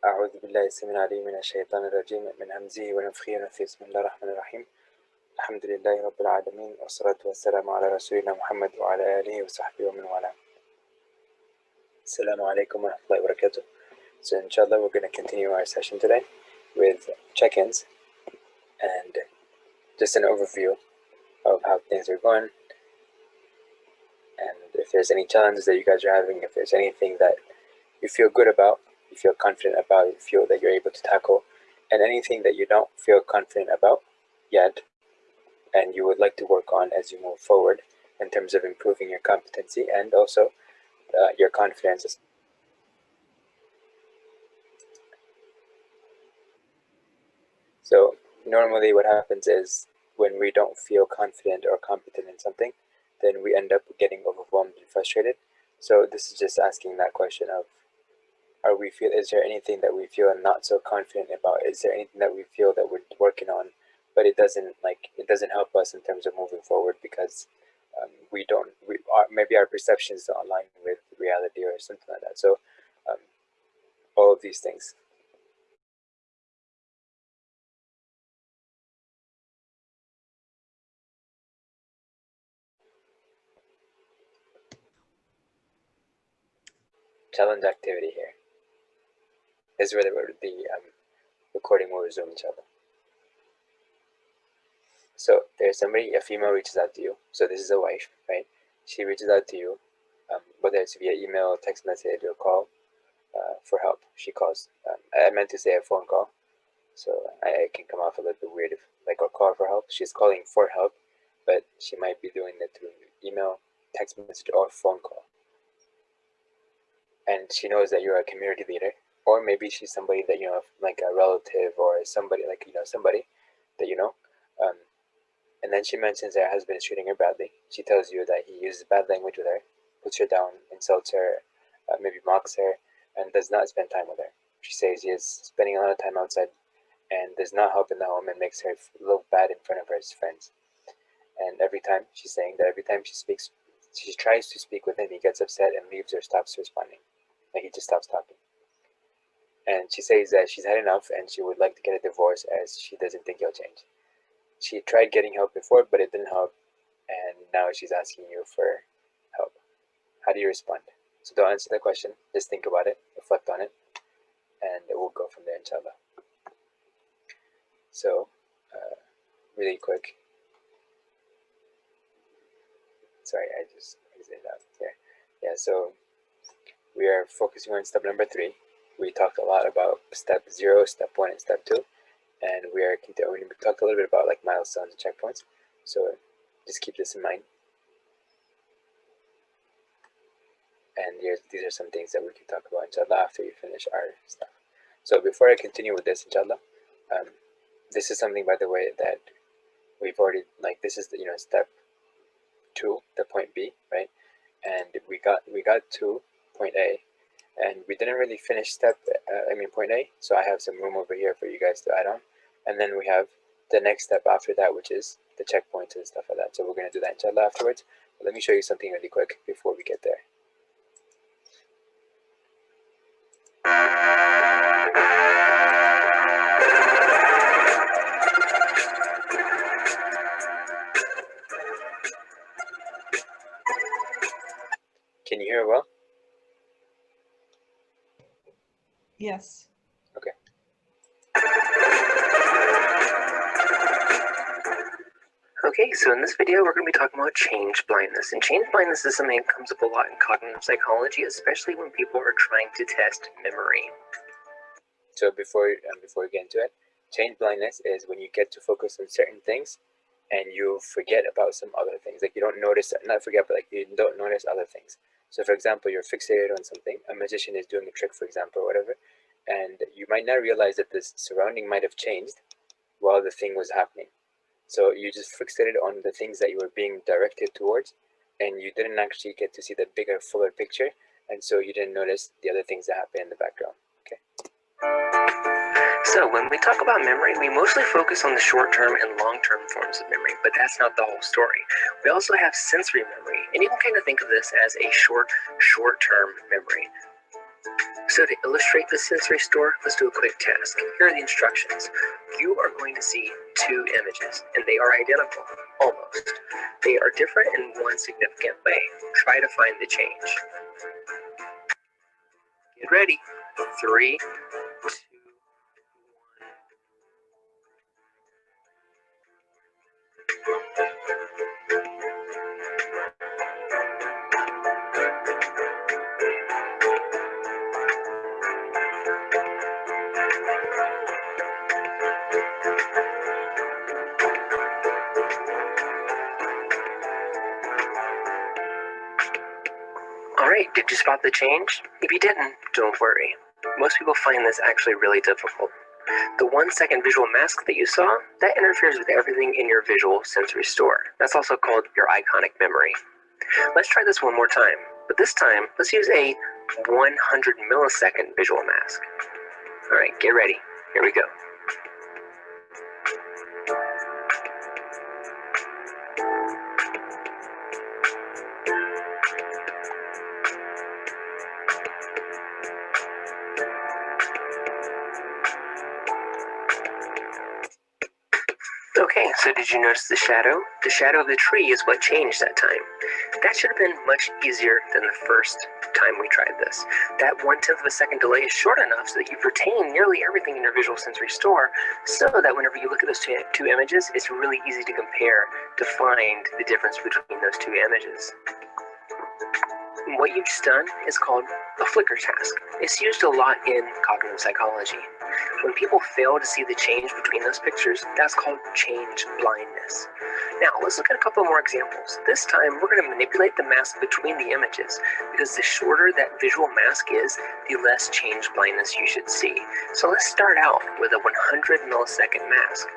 أعوذ بالله السميع العليم من الشيطان الرجيم من همزه ونفخه ونفثه بسم الله الرحمن الرحيم الحمد لله رب العالمين والصلاة والسلام على رسولنا محمد وعلى آله وصحبه ومن والاه. Assalamu alaikum wa rahmatullahi wa barakatuh. So inshallah we're going to continue our session today with check-ins and just an overview of how things are going, and if there's any challenges that you guys are having, if there's anything that you feel good about, you feel confident about, you feel that you're able to tackle, and anything that you don't feel confident about yet and you would like to work on as you move forward in terms of improving your competency and also your confidence. So normally what happens is when we don't feel confident or competent in something, then we end up getting overwhelmed and frustrated. So this is just asking that question of, is there anything that we feel not so confident about? Is there anything that we feel that we're working on, but it doesn't help us in terms of moving forward because maybe our perceptions don't align with reality or something like that. So all of these things. Challenge activity here. This is where the recording will resume each other. So there's somebody, a female reaches out to you. So this is a wife, right? She reaches out to you, whether it's via email, text message, or call for help. She calls. I meant to say a phone call, so I can come off a little bit weird if like a call for help. She's calling for help, but she might be doing it through email, text message, or phone call. And she knows that you're a community leader, or maybe she's somebody that you know, like a relative or somebody like somebody that you know. And then she mentions that her husband is treating her badly. She tells you that he uses bad language with her, puts her down, insults her, maybe mocks her, and does not spend time with her. She says he is spending a lot of time outside and does not help in the home and makes her look bad in front of her friends. And every time she speaks, she tries to speak with him, he gets upset and leaves or stops responding. Like he just stops talking. And she says that she's had enough and she would like to get a divorce as she doesn't think he'll change. She tried getting help before, but it didn't help, and now she's asking you for help. How do you respond? So don't answer the question. Just think about it, reflect on it, and we'll go from there, inshallah. So, really quick. Sorry, I just exited out here. Yeah, so we are focusing on step number 3. We talked a lot about step 0, step 1, and step 2. And we talked a little bit about like milestones and checkpoints. So just keep this in mind. And these are some things that we can talk about, inshallah, after we finish our stuff. So before I continue with this, inshallah, this is something, by the way, that we've already, this is the, step 2, the point B, right? And we got to point A, and we didn't really finish point A. So I have some room over here for you guys to add on. And then we have the next step after that, which is the checkpoints and stuff like that. So we're going to do that inshallah afterwards. But let me show you something really quick before we get there. Can you hear well? Yes. Okay. Okay, so in this video, we're going to be talking about change blindness. And change blindness is something that comes up a lot in cognitive psychology, especially when people are trying to test memory. So before we get into it, change blindness is when you get to focus on certain things and you forget about some other things. Like you don't notice, not forget, but like you don't notice other things. So for example, you're fixated on something. A magician is doing a trick, for example, or whatever, and you might not realize that this surrounding might have changed while the thing was happening. So you just fixated on the things that you were being directed towards, and you didn't actually get to see the bigger, fuller picture, and so you didn't notice the other things that happen in the background. Okay. So when we talk about memory, we mostly focus on the short-term and long-term forms of memory, but that's not the whole story. We also have sensory memory, and you can kind of think of this as a short-term memory. So to illustrate the sensory store, let's do a quick task. Here are the instructions. You are going to see two images, and they are identical, almost. They are different in one significant way. Try to find the change. Get ready. 3, 2, 1. All right, did you spot the change? If you didn't, don't worry. Most people find this actually really difficult. The 1 second visual mask that you saw, that interferes with everything in your visual sensory store. That's also called your iconic memory. Let's try this one more time, but this time, let's use a 100 millisecond visual mask. All right, get ready. Here we go. Okay, so did you notice the shadow? The shadow of the tree is what changed that time. That should have been much easier than the first time we tried this. That 1/10 of a second delay is short enough so that you've retained nearly everything in your visual sensory store, so that whenever you look at those two images, it's really easy to compare to find the difference between those two images. What you've just done is called a flicker task. It's used a lot in cognitive psychology. When people fail to see the change between those pictures, that's called change blindness. Now, let's look at a couple more examples. This time, we're going to manipulate the mask between the images, because the shorter that visual mask is, the less change blindness you should see. So let's start out with a 100 millisecond mask.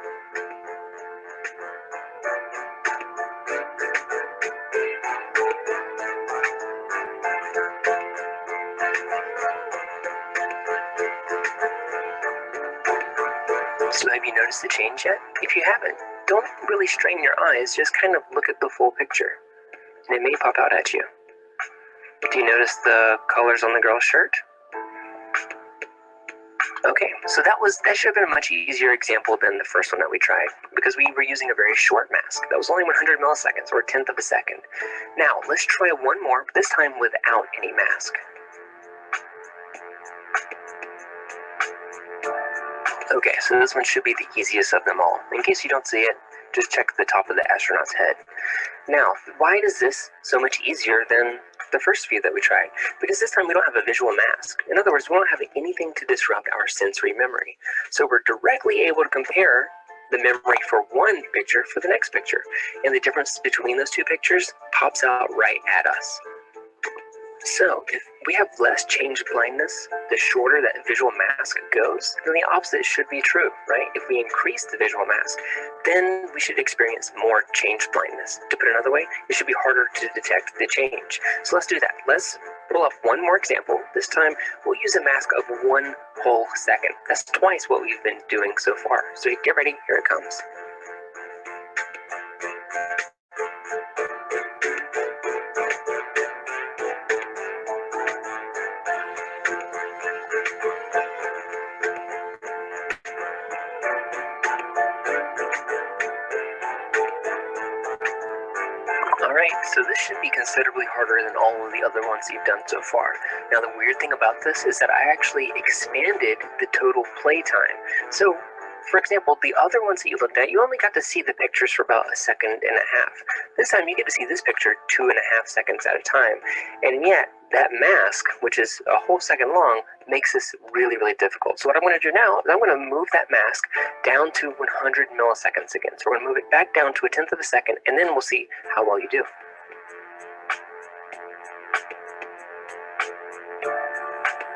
So have you noticed the change yet? If you haven't, don't really strain your eyes, just kind of look at the full picture, and it may pop out at you. Do you notice the colors on the girl's shirt? Okay, so that should have been a much easier example than the first one that we tried, because we were using a very short mask. That was only 100 milliseconds, or 1/10 of a second. Now, let's try one more, but this time without any mask. Okay, so this one should be the easiest of them all. In case you don't see it, just check the top of the astronaut's head. Now, why is this so much easier than the first few that we tried? Because this time we don't have a visual mask. In other words, we don't have anything to disrupt our sensory memory. So we're directly able to compare the memory for one picture for the next picture. And the difference between those two pictures pops out right at us. So, if we have less change blindness, the shorter that visual mask goes, then the opposite should be true, right? If we increase the visual mask, then we should experience more change blindness. To put it another way, it should be harder to detect the change. So let's do that. Let's pull up one more example. This time, we'll use a mask of 1 whole second. That's twice what we've been doing so far. So get ready, here it comes. Alright, so this should be considerably harder than all of the other ones you've done so far. Now the weird thing about this is that I actually expanded the total play time. So, for example, the other ones that you looked at, you only got to see the pictures for about 1.5 seconds. This time you get to see this picture 2.5 seconds at a time. And yet, that mask, which is a whole second long, makes this really, really difficult. So what I'm going to do now is I'm going to move that mask down to 100 milliseconds again. So we're going to move it back down to 1/10 of a second, and then we'll see how well you do.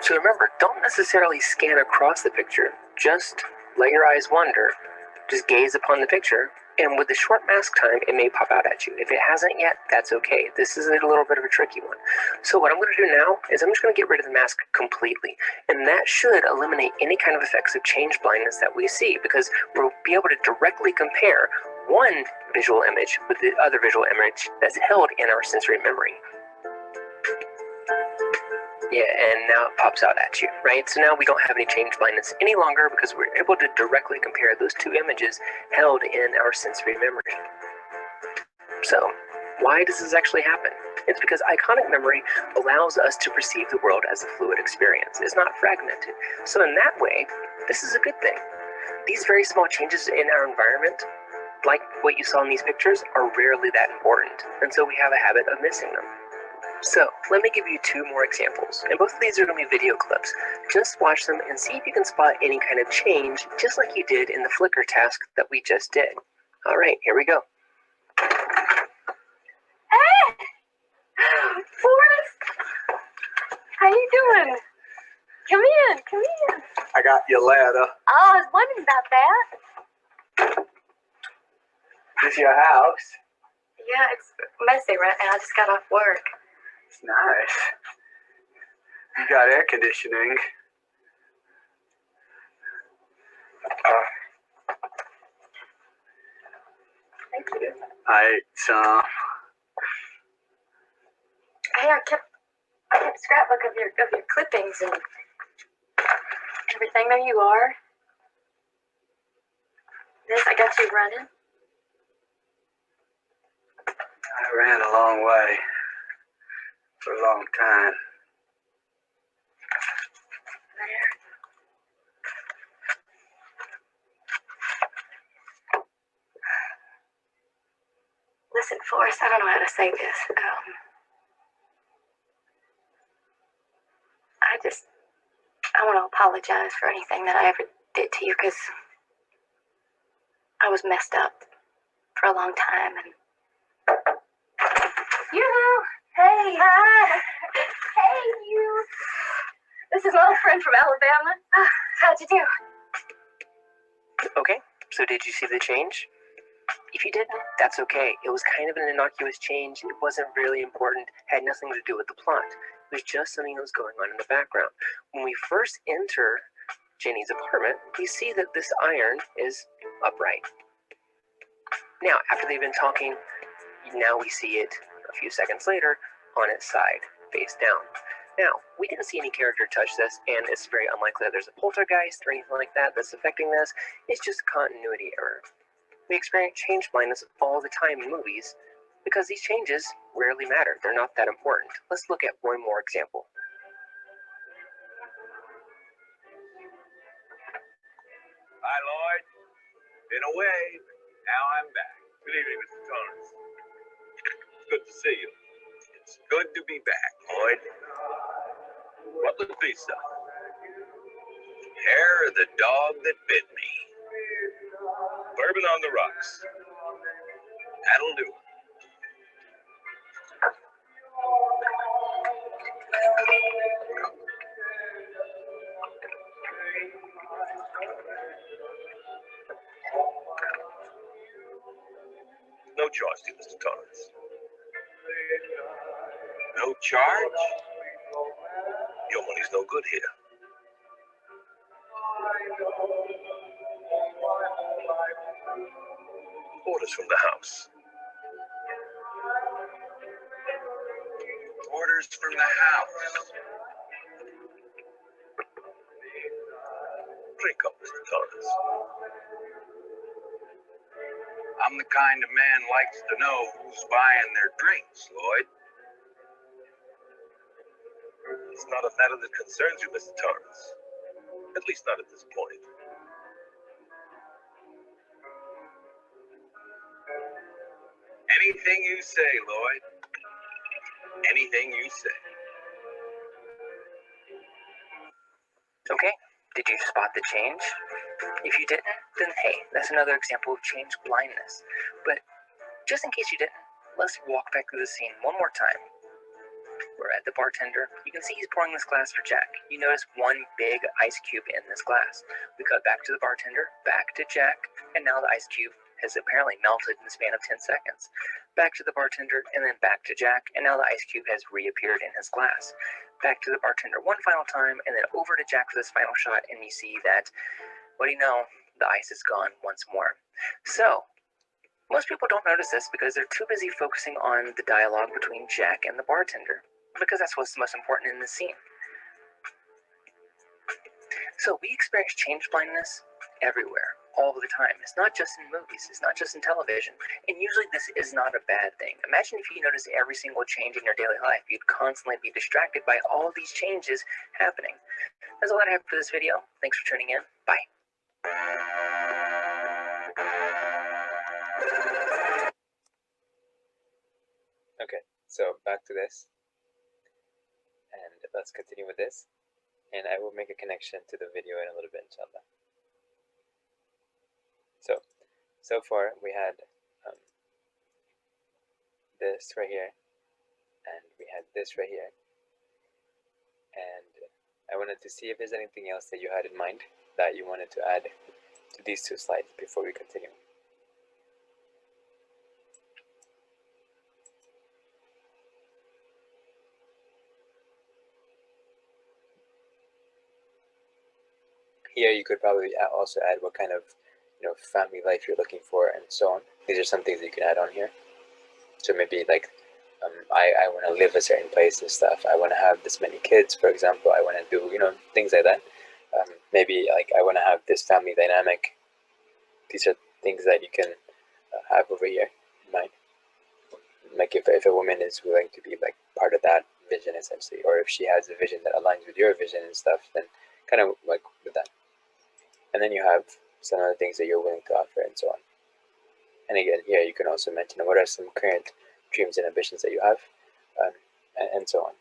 So remember, don't necessarily scan across the picture. Just let your eyes wander. Just gaze upon the picture. And with the short mask time, it may pop out at you. If it hasn't yet, that's okay. This is a little bit of a tricky one. So what I'm going to do now is I'm just going to get rid of the mask completely. And that should eliminate any kind of effects of change blindness that we see, because we'll be able to directly compare one visual image with the other visual image that's held in our sensory memory. Yeah, and now it pops out at you, right? So now we don't have any change blindness any longer because we're able to directly compare those two images held in our sensory memory. So, why does this actually happen? It's because iconic memory allows us to perceive the world as a fluid experience. It's not fragmented. So in that way, this is a good thing. These very small changes in our environment, like what you saw in these pictures, are rarely that important, and so we have a habit of missing them. So, let me give you two more examples, and both of these are going to be video clips. Just watch them and see if you can spot any kind of change, just like you did in the flicker task that we just did. Alright, here we go. Hey! Forrest! How you doing? Come in, come in. I got your letter. Oh, I was wondering about that. This your house? Yeah, it's messy right now. I just got off work. It's nice. You got air conditioning. Thank you. I ate some. Hey, I kept a scrapbook of your clippings and everything. There you are. This, I got you running. I ran a long way for a long time. There. Listen, Forrest, I don't know how to say this. I want to apologize for anything that I ever did to you because I was messed up for a long time. And yoo-hoo! Hey, hi! Hey, you! This is my old friend from Alabama. How'd you do? Okay, so did you see the change? If you didn't, that's okay. It was kind of an innocuous change. It wasn't really important, had nothing to do with the plot. It was just something that was going on in the background. When we first enter Jenny's apartment, we see that this iron is upright. Now, after they've been talking, now we see it a few seconds later on its side, face down. Now, we didn't see any character touch this, and it's very unlikely that there's a poltergeist or anything like that that's affecting this. It's just a continuity error. We experience change blindness all the time in movies because these changes rarely matter. They're not that important. Let's look at one more example. Hi, Lloyd. Been away. Now I'm back. Good evening, Mr. Torrance. It's good to see you. It's good to be back, Lloyd. What was pizza? Hair of the dog that bit me. Bourbon on the rocks. That'll do. No charge to Mr. Torrance. No charge? Your money's no good here. Orders from the house. Orders from the house. Drink up, Mr. Torrance. I'm the kind of man likes to know who's buying their drinks, Lloyd. It's not a matter that concerns you, Mr. Torrance. At least not at this point. Anything you say, Lloyd. Anything you say. Okay, did you spot the change? If you didn't, then hey, that's another example of change blindness. But just in case you didn't, let's walk back through the scene one more time. We're at the bartender. You can see he's pouring this glass for Jack. You notice one big ice cube in this glass. We cut back to the bartender, back to Jack, and now the ice cube has apparently melted in the span of 10 seconds. Back to the bartender, and then back to Jack, and now the ice cube has reappeared in his glass. Back to the bartender one final time, and then over to Jack for this final shot, and you see that, what do you know, the ice is gone once more. So, most people don't notice this because they're too busy focusing on the dialogue between Jack and the bartender, because that's what's most important in this scene. So we experience change blindness everywhere, all the time. It's not just in movies, it's not just in television. And usually this is not a bad thing. Imagine if you noticed every single change in your daily life. You'd constantly be distracted by all these changes happening. That's all I have for this video. Thanks for tuning in. Bye. Okay, so back to this, and let's continue with this, and I will make a connection to the video in a little bit, inshallah. So far we had this right here, and we had this right here, and I wanted to see if there's anything else that you had in mind that you wanted to add to these two slides before we continue. Here you could probably also add what kind of family life you're looking for and so on. These are some things that you can add on here. So maybe like I want to live a certain place and stuff. I want to have this many kids, for example. I want to do things like that. Maybe like I want to have this family dynamic. These are things that you can have over here in mind. Like if a woman is willing to be like part of that vision essentially, or if she has a vision that aligns with your vision and stuff, then kind of like with that. And then you have some other things that you're willing to offer and so on. And again, here you can also mention what are some current dreams and ambitions that you have, and so on.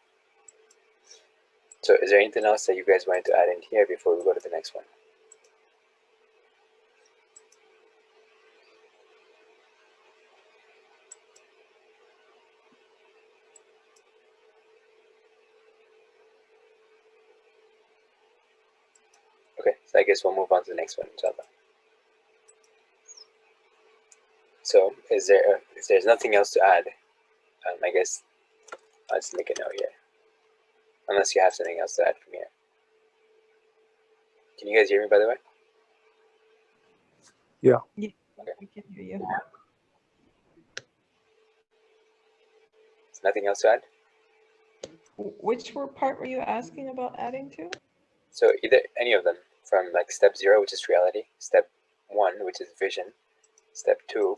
So is there anything else that you guys wanted to add in here before we go to the next one? Okay, so I guess we'll move on to the next one, inshallah. So if there's nothing else to add, I guess I'll just make a note here. Unless you have something else to add from here. Can you guys hear me, by the way? Yeah, we can hear you. There's nothing else to add? Which part were you asking about adding to? So either any of them, from like step 0, which is reality, step 1, which is vision, step 2,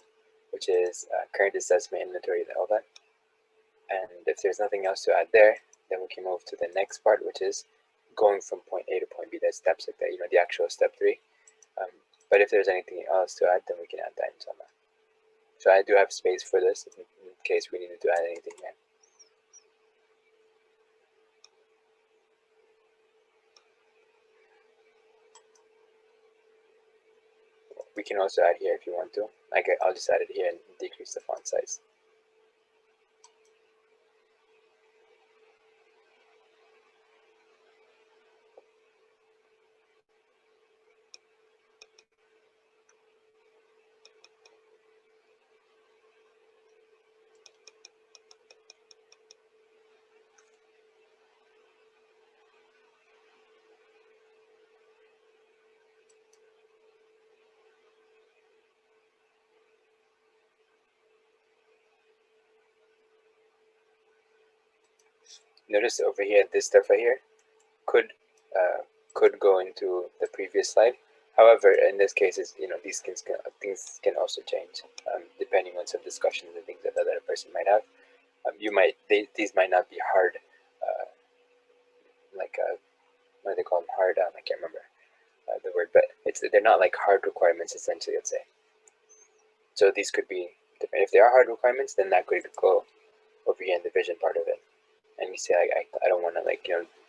which is current assessment, inventory, all that. And if there's nothing else to add there, then we can move to the next part, which is going from point A to point B. That steps like that, the actual step 3. But if there's anything else to add, then we can add that inshallah. So I do have space for this in case we needed to add anything here. We can also add here if you want to. I'll just add it here and decrease the font size. Notice over here, this stuff right here could go into the previous slide. However, in this case, these things can also change depending on some discussions and things that the other person might have. These might not be hard, what do they call them? Hard. I can't remember the word, but they're not like hard requirements essentially. Let's say. So these could be different. If they are hard requirements, then that could go over here in the vision part of it. And you say, I don't want to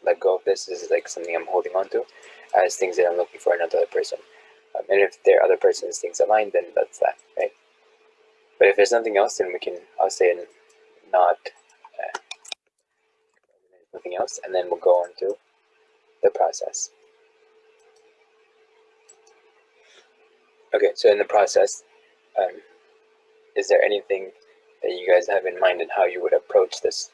let go of this. This is like something I'm holding on to as things that I'm looking for in another person. And if their other person's things align, then that's that, right? But if there's nothing else, then I'll say not nothing else, and then we'll go on to the process. Okay, so in the process, is there anything that you guys have in mind and how you would approach this?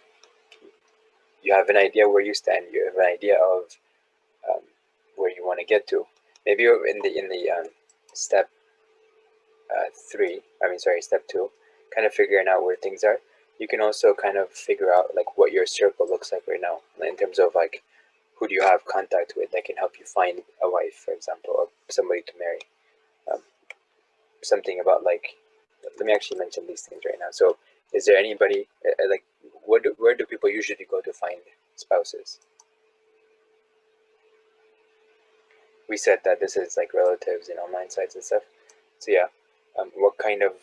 You have an idea where you stand. You have an idea of where you want to get to. Maybe you're in the step 2, kind of figuring out where things are. You can also kind of figure out like what your circle looks like right now in terms of like who do you have contact with that can help you find a wife, for example, or somebody to marry. Something about like, let me actually mention these things right now. So is there anybody, like, where do people usually go to find spouses? We said that this is like relatives and online sites and stuff. So yeah, what kind of,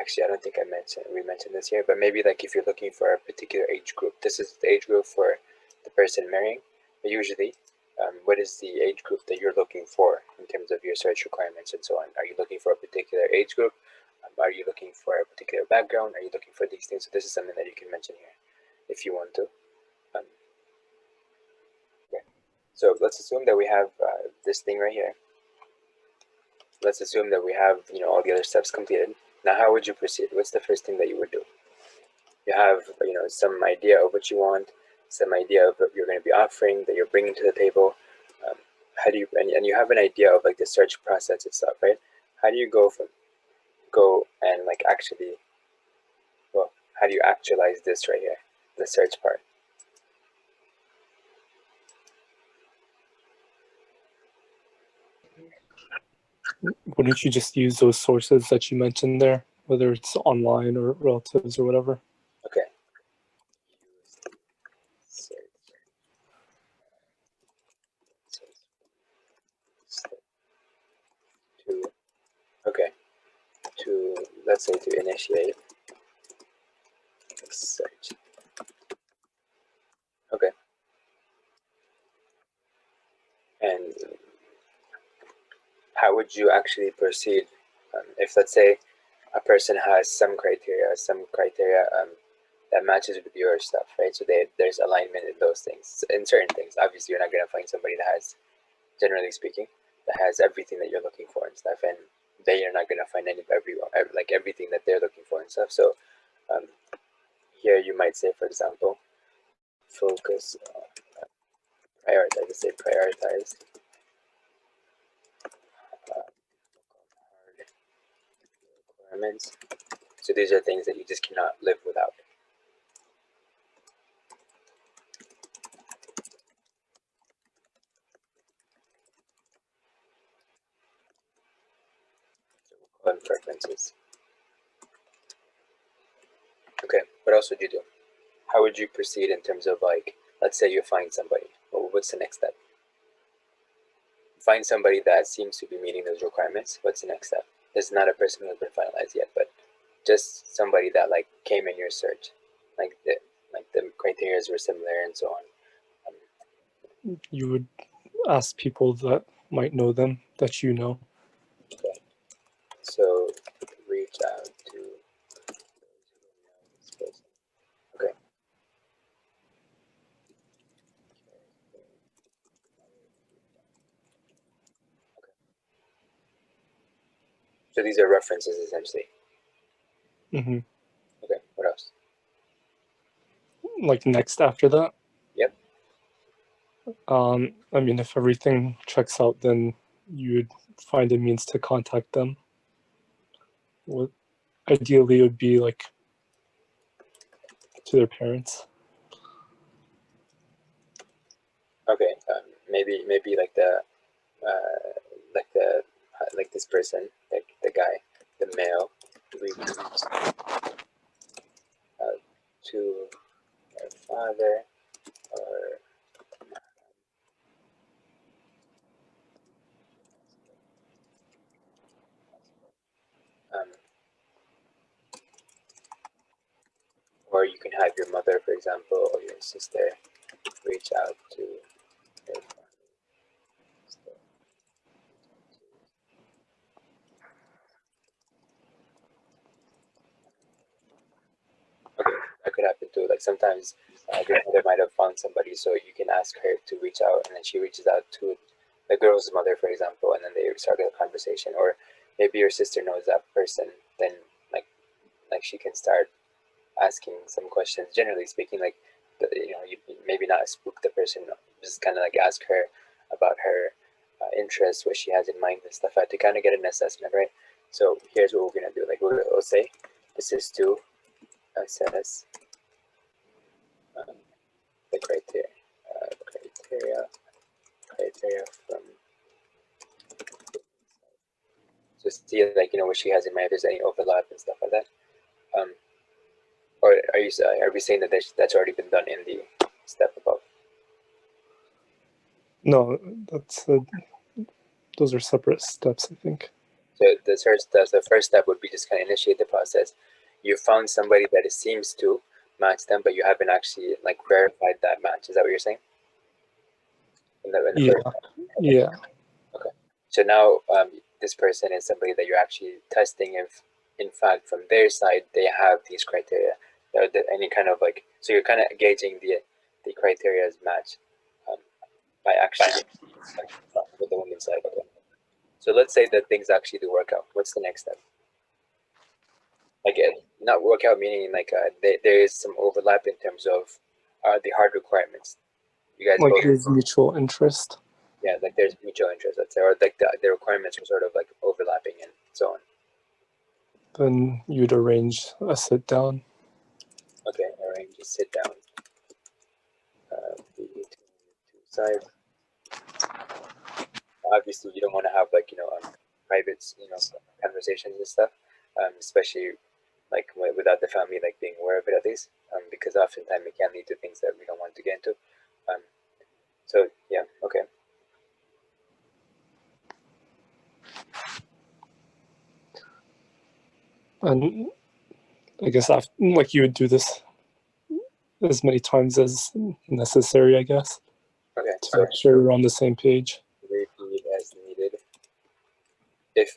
actually, I don't think we mentioned this here, but maybe like if you're looking for a particular age group, this is the age group for the person marrying. But usually, what is the age group that you're looking for in terms of your search requirements and so on? Are you looking for a particular age group? Are you looking for a particular background? Are you looking for these things? So this is something that you can mention here if you want to. Okay. So let's assume that we have this thing right here. Let's assume that we have, all the other steps completed. Now, how would you proceed? What's the first thing that you would do? You have, some idea of what you want, some idea of what you're going to be offering, that you're bringing to the table. How do you, and you have an idea of like the search process itself, right? How do you go and like actually, well, how do you actualize this right here, the search part? Wouldn't you just use those sources that you mentioned there, whether it's online or relatives or whatever? Okay. To let's say to initiate search. Okay. And how would you actually proceed if, let's say, a person has some criteria that matches with your stuff, right? So there's alignment in those things, in certain things. Obviously, you're not going to find somebody that has, generally speaking, that has everything that you're looking for and stuff, and they are not going to find everything that they're looking for and stuff. So here you might say, for example, focus on prioritize. Let's say prioritize requirements. So these are things that you just cannot live without. So we'll call them preferences. Okay, what else would you do? How would you proceed in terms of, like, let's say you find somebody. Well, what's the next step? Find somebody that seems to be meeting those requirements. What's the next step? This is not a person who has been finalized yet, but just somebody that like came in your search, like the criteria were similar and so on. You would ask people that might know them, that you know. Okay. So reach out to those who know this person. Okay. So these are references essentially. Mm-hmm. Okay. What else? Like next after that? Yep. I mean, if everything checks out, then you would find a means to contact them. What ideally it would be like to their parents. Okay. Maybe like this person, like the guy, the male, reaches out to their father or um, or you can have your mother, for example, or your sister reach out to their father. Okay, that could happen too. Like sometimes your mother might have found somebody, so you can ask her to reach out, and then she reaches out to the girl's mother, for example, and then they start a conversation. Or maybe your sister knows that person, then like she can start asking some questions. Generally speaking, like you maybe not spook the person, just kind of like ask her about her interests, what she has in mind, and stuff to kind of get an assessment, right? So here's what we're gonna do. Like we'll say, this is to assess the criteria from. So see, like, what she has in mind, if there's any overlap and stuff like that. Or are we saying that that's already been done in the step above? No, those are separate steps, I think. So the first step would be just kind of initiate the process. You found somebody that it seems to match them, but you haven't actually like verified that match. Is that what you're saying? Yeah. Yeah. Okay. So now this person is somebody that you're actually testing if, in fact, from their side they have these criteria. Any kind of like, so you're kind of gauging the criteria as match by actually with the woman's side. Okay. So let's say that things actually do work out. What's the next step? Like, not work out meaning like there is some overlap in terms of the hard requirements. You guys Like both, there's mutual interest. yeah, like there's mutual interest, let's say, or like the requirements are sort of like overlapping and so on. Then you'd arrange a sit down. Okay, arrange a sit down. The two sides. Obviously, you don't want to have like private conversations and stuff, especially like without the family like being aware of it at least, because oftentimes it can lead to things that we don't want to get into. So yeah, okay. And I guess after, like you would do this as many times as necessary, I guess, Okay, to so make sure we're on the same page. repeat as needed. If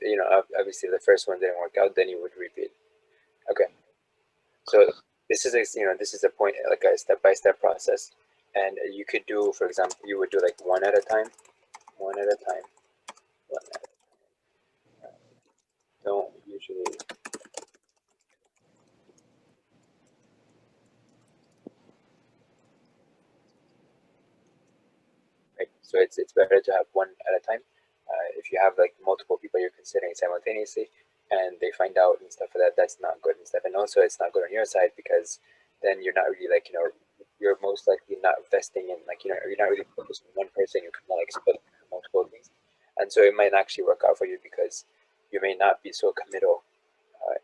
obviously the first one didn't work out, then you would repeat. Okay, so this is a point, like a step-by-step process, and you could do, for example, you would do like one at a time, one at a time, one at a time. Don't usually. Right, so it's better to have one at a time. If you have like multiple people you're considering simultaneously, and they find out and stuff like that, that's not good and stuff. And also, it's not good on your side because then you're not really like you're most likely not investing in like you're not really focused on one person. You're kind of like split multiple things, and so it might actually work out for you because you may not be so committal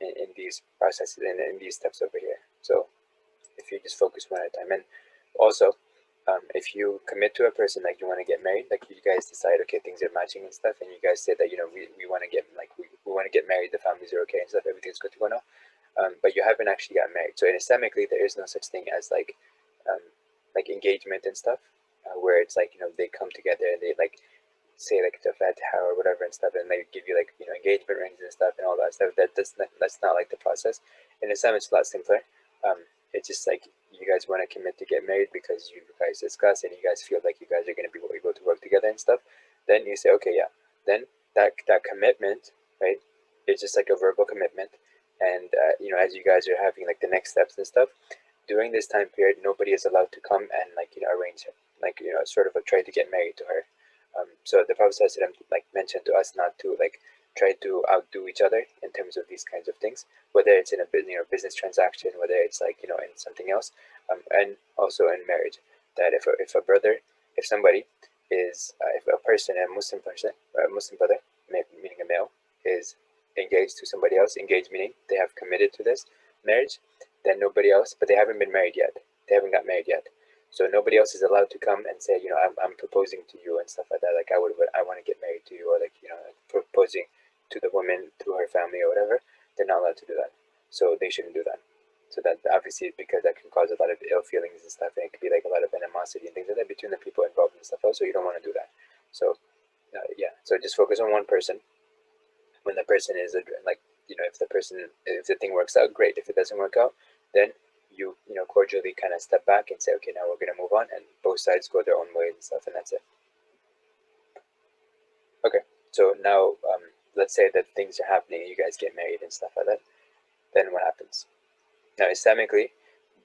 in these processes and in these steps over here. So if you just focus one at a time, and also if you commit to a person, like you want to get married, like you guys decide, okay, things are matching and stuff, and you guys say that we want to get like we want to get married, the families are okay and stuff, everything's good to go now, but you haven't actually got married. So aesthetically, there is no such thing as like engagement and stuff, where it's like they come together and they like say like the Fatiha or whatever and stuff, and they give you like engagement rings and stuff and all that stuff. That's not like the process. In Islam, it's a lot simpler. It's just like you guys want to commit to get married because you guys discuss and you guys feel like you guys are going to be able to work together and stuff. Then you say, okay, yeah. Then that commitment, right? It's just like a verbal commitment, and as you guys are having like the next steps and stuff, during this time period, nobody is allowed to come and like arrange it, like sort of try to get married to her. So the Prophet like mentioned to us not to like try to outdo each other in terms of these kinds of things, whether it's in a business transaction, whether it's like in something else, and also in marriage. That if somebody is if a person, a Muslim person, a Muslim brother, meaning a male, is engaged to somebody else, engaged meaning they have committed to this marriage, then nobody else, but they haven't been married yet. They haven't got married yet. So nobody else is allowed to come and say, I'm proposing to you and stuff like that. Like I want to get married to you, or like, proposing to the woman through her family or whatever. They're not allowed to do that. So they shouldn't do that. So that obviously, because that can cause a lot of ill feelings and stuff, and it could be like a lot of animosity and things like that between the people involved and stuff. Also, you don't want to do that. So yeah, so just focus on one person. When the person is like, if the thing works out, great. If it doesn't work out, then you cordially kind of step back and say, okay, now we're going to move on, and both sides go their own way and stuff, and that's it. Okay, so now let's say that things are happening and you guys get married and stuff like that. Then what happens? Now, Islamically,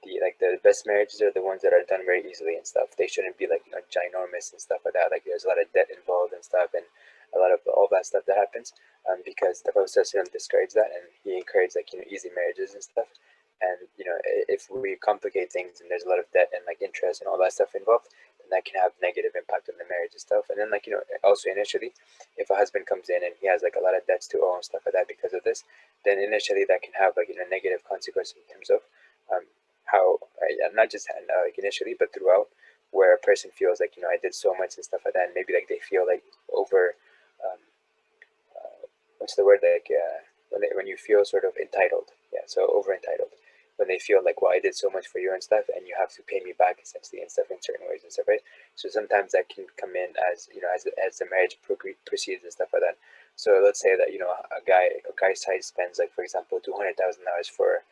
the best marriages are the ones that are done very easily and stuff. They shouldn't be like ginormous and stuff like that. Like there's a lot of debt involved and stuff, and a lot of all that stuff that happens, because the Prophet discouraged that, and he encouraged like easy marriages and stuff. And if we complicate things and there's a lot of debt and like interest and all that stuff involved, then that can have negative impact on the marriage and stuff. And then also initially, if a husband comes in and he has like a lot of debts to owe and stuff like that because of this, then initially that can have like negative consequences in terms of how not just like initially but throughout, where a person feels like I did so much and stuff like that, and maybe like they feel like over um, what's the word, like when you feel sort of entitled, yeah, so over entitled, when they feel like, well, I did so much for you and stuff and you have to pay me back essentially and stuff in certain ways and stuff, right? So sometimes that can come in as as the marriage proceeds and stuff like that. So let's say that a guy's side spends, like, for example, $200,000 for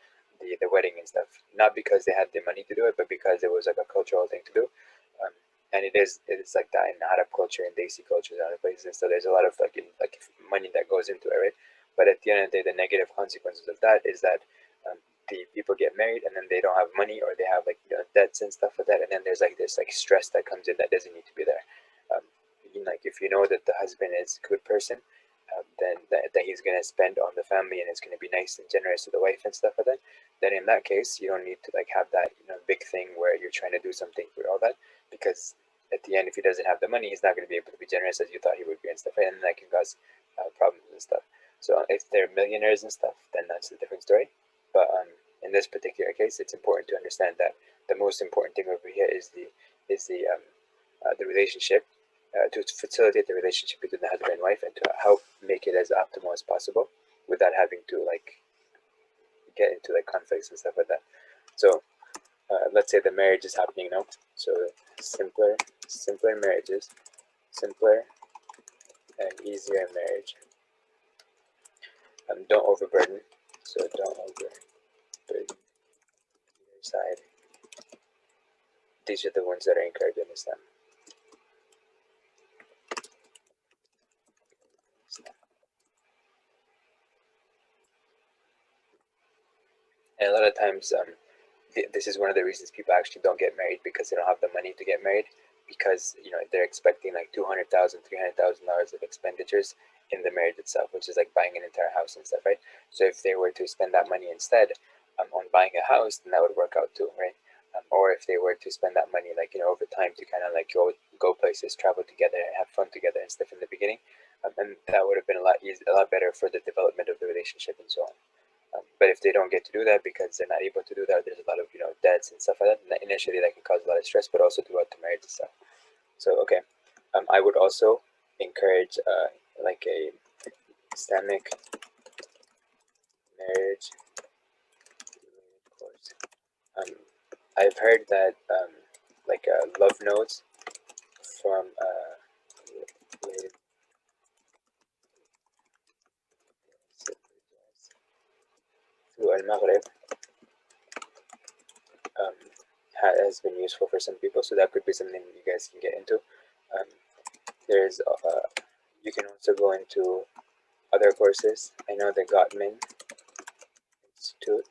the wedding and stuff, not because they had the money to do it, but because it was like a cultural thing to do. um, and it's like that in Arab culture and Desi cultures and other places, and so there's a lot of like money that goes into it, right? But at the end of the day, the negative consequences of that is that the people get married and then they don't have money, or they have like debts and stuff like that, and then there's like this like stress that comes in that doesn't need to be there. um, like if you know that the husband is a good person, then that he's going to spend on the family and it's going to be nice and generous to the wife and stuff like that, then in that case you don't need to like have that big thing where you're trying to do something for all that, because at the end, if he doesn't have the money, he's not going to be able to be generous as you thought he would be and stuff, and that can cause problems and stuff. So if they're millionaires and stuff, then that's a different story. But in this particular case, it's important to understand that the most important thing over here is the relationship, to facilitate the relationship between the husband and wife, and to help make it as optimal as possible without having to like get into like conflicts and stuff like that. So let's say the marriage is happening now. So simpler marriages, simpler and easier marriage. Don't overburden. So don't overburden your side. These are the ones that are encouraged in Islam. And a lot of times, this is one of the reasons people actually don't get married, because they don't have the money to get married, because they're expecting like $200,000, $300,000 of expenditures in the marriage itself, which is like buying an entire house and stuff, right? So if they were to spend that money instead on buying a house, then that would work out too, right? Or if they were to spend that money like over time to kind of like go places, travel together, and have fun together and stuff in the beginning, and that would have been a lot better for the development of the relationship and so on. But if they don't get to do that because they're not able to do that, there's a lot of debts and stuff like that. And initially, that can cause a lot of stress, but also throughout the marriage and stuff. So okay, I would also encourage like a Islamic marriage course. I've heard that like love notes from through Al Maghrib has been useful for some people, so that could be something you guys can get into. There's you can also go into other courses. I know the Gottman Institute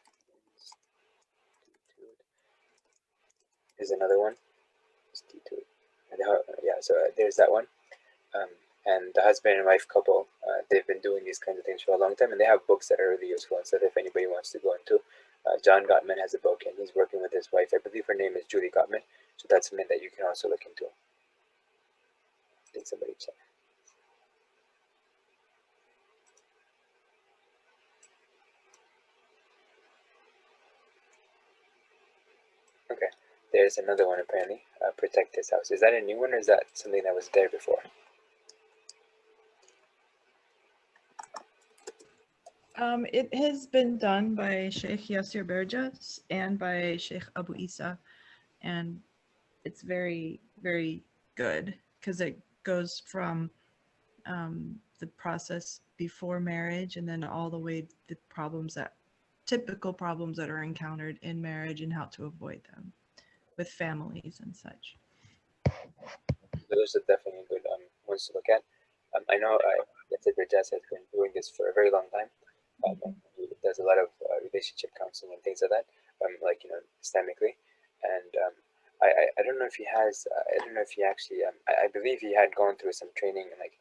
is another one. Institute. Yeah, so there's that one. And the husband and wife couple, they've been doing these kinds of things for a long time, and they have books that are really useful and stuff if anybody wants to go into. John Gottman has a book, and he's working with his wife. I believe her name is Julie Gottman, so that's something that you can also look into. I think somebody check. Okay, there's another one apparently. Protect His House. Is that a new one, or is that something that was there before? It has been done by Sheikh Yasir Berjas and by Sheikh Abu Isa, and it's very, very good because it goes from the process before marriage and then all the way the typical problems that are encountered in marriage and how to avoid them with families and such. Those are definitely good ones to look at. I know Yasir Berjas has been doing this for a very long time. He does a lot of relationship counseling and things like that, like Islamically, and I don't know if he has. I don't know if he actually. I believe he had gone through some training, like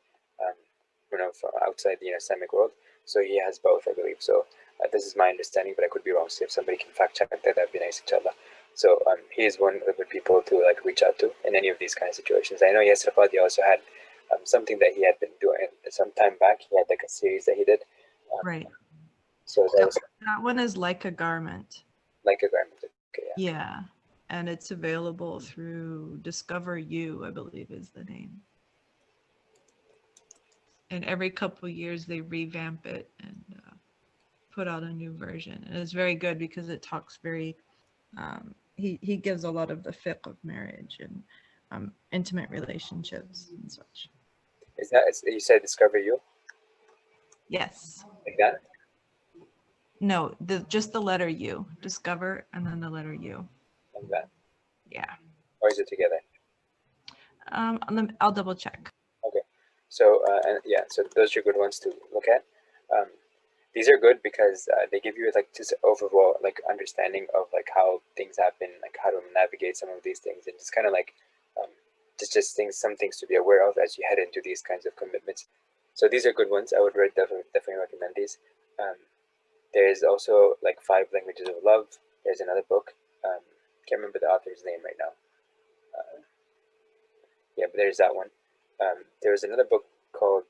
from outside the Islamic world. So he has both, I believe. So This is my understanding, but I could be wrong. So if somebody can fact check that, that'd be nice, inshallah. So he is one of the good people to like reach out to in any of these kind of situations. I know Yasir Qadi also had something that he had been doing some time back. He had like a series that he did. Right. So that was That one is Like a Garment. like a garment. Okay, yeah. Yeah. And it's available through Discover You, I believe is the name. And every couple of years they revamp it and put out a new version. And it's very good because it talks very, he gives a lot of the fiqh of marriage and intimate relationships and such. Is that you said Discover You? Yes. Like that? No, just the letter U. Discover and then the letter U. Like that? Yeah. Or is it together? I'll double check. Okay. So and yeah, so those are good ones to look at. These are good because they give you like just overall like understanding of like how things happen, like how to navigate some of these things, and just kind of like just things, some things to be aware of as you head into these kinds of commitments. So these are good ones. I would definitely recommend these. There's also like 5 Languages of Love. There's another book. Can't remember the author's name right now. Yeah, but there's that one. There was another book called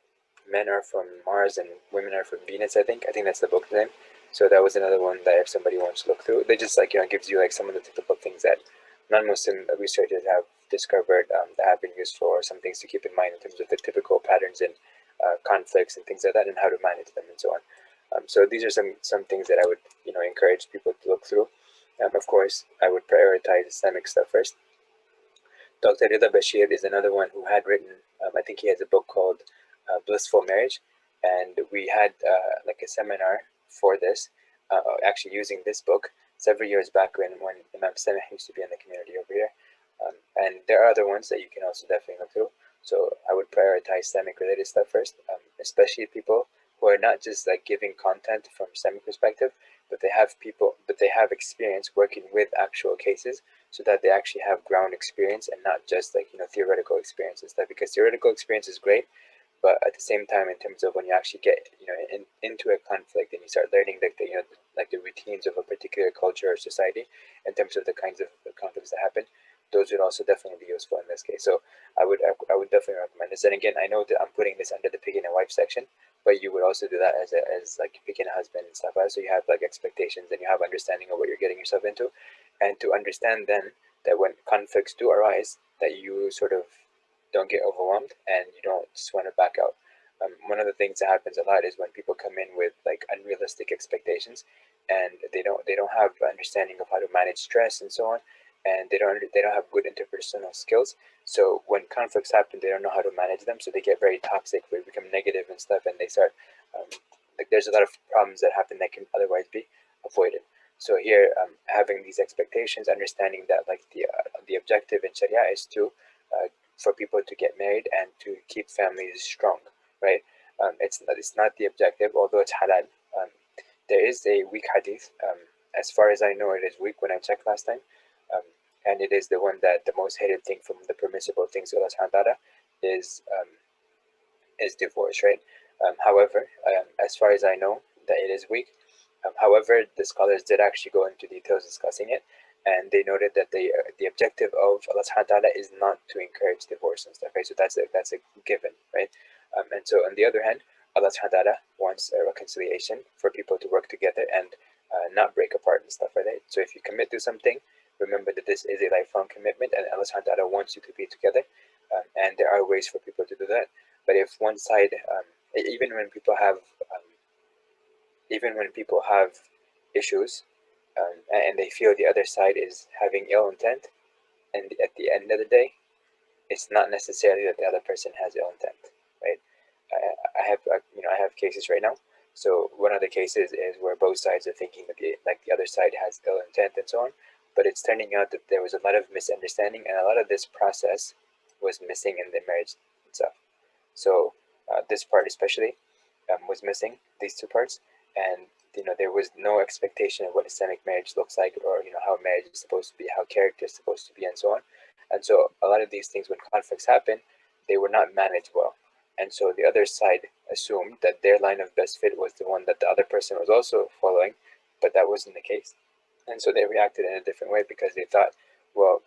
Men Are From Mars and Women Are From Venus, I think. I think that's the book name. So that was another one that if somebody wants to look through, they just like, gives you like some of the typical things that non-Muslim researchers have discovered that have been useful, or some things to keep in mind in terms of the typical patterns and conflicts and things like that, and how to manage them and so on. So these are some things that I would encourage people to look through. Of course, I would prioritize Islamic stuff first. Dr. Rida Bashir is another one who had written, I think he has a book called Blissful Marriage, and we had like a seminar for this, actually using this book several years back when Imam Samih used to be in the community over here. And there are other ones that you can also definitely look through. So I would prioritize Islamic related stuff first, especially people who are not just like giving content from Islamic perspective, but they have experience working with actual cases, so that they actually have ground experience and not just like theoretical experience and stuff. Because theoretical experience is great, but at the same time, in terms of when you actually get into a conflict and you start learning like the routines of a particular culture or society, in terms of the kinds of conflicts that happen, those would also definitely be useful in this case. So I would definitely recommend this. And again, I know that I'm putting this under the picking a wife section, but you would also do that as like picking a husband and stuff. So you have like expectations and you have understanding of what you're getting yourself into, and to understand then that when conflicts do arise, that you sort of don't get overwhelmed and you don't just want to back out. One of the things that happens a lot is when people come in with like unrealistic expectations, and they don't have understanding of how to manage stress and so on, and they don't have good interpersonal skills. So when conflicts happen, they don't know how to manage them, so they get very toxic, they become negative and stuff, and they start like there's a lot of problems that happen that can otherwise be avoided. So here, having these expectations, understanding that like the objective in Sharia is to for people to get married and to keep families strong, right? It's not the objective, although it's halal. There is a weak hadith. As far as I know, it is weak when I checked last time, and it is the one that the most hated thing from the permissible things of Allah Subhanahu wa Taala is divorce, right? However, as far as I know, that it is weak. However, the scholars did actually go into details discussing it, and they noted that the objective of Allah Subhanahu wa Taala is not to encourage divorce and stuff, right? So that's a given, right? And so on the other hand, Allah Subhanahu wa Taala wants a reconciliation for people to work together and not break apart and stuff, right? So if you commit to something, remember that this is a lifelong commitment, and Allah Subhanahu wa Taala wants you to be together, and there are ways for people to do that. But if one side, even when people have issues, and they feel the other side is having ill intent, and at the end of the day, it's not necessarily that the other person has ill intent, right? I have cases right now. So one of the cases is where both sides are thinking that the other side has ill intent and so on, but it's turning out that there was a lot of misunderstanding, and a lot of this process was missing in the marriage itself. So this part especially was missing, these two parts, and there was no expectation of what Islamic marriage looks like, or how marriage is supposed to be, how character is supposed to be, and so on. And so a lot of these things, when conflicts happen, they were not managed well, And so the other side assumed that their line of best fit was the one that the other person was also following, but that wasn't the case. And so they reacted in a different way because they thought, well,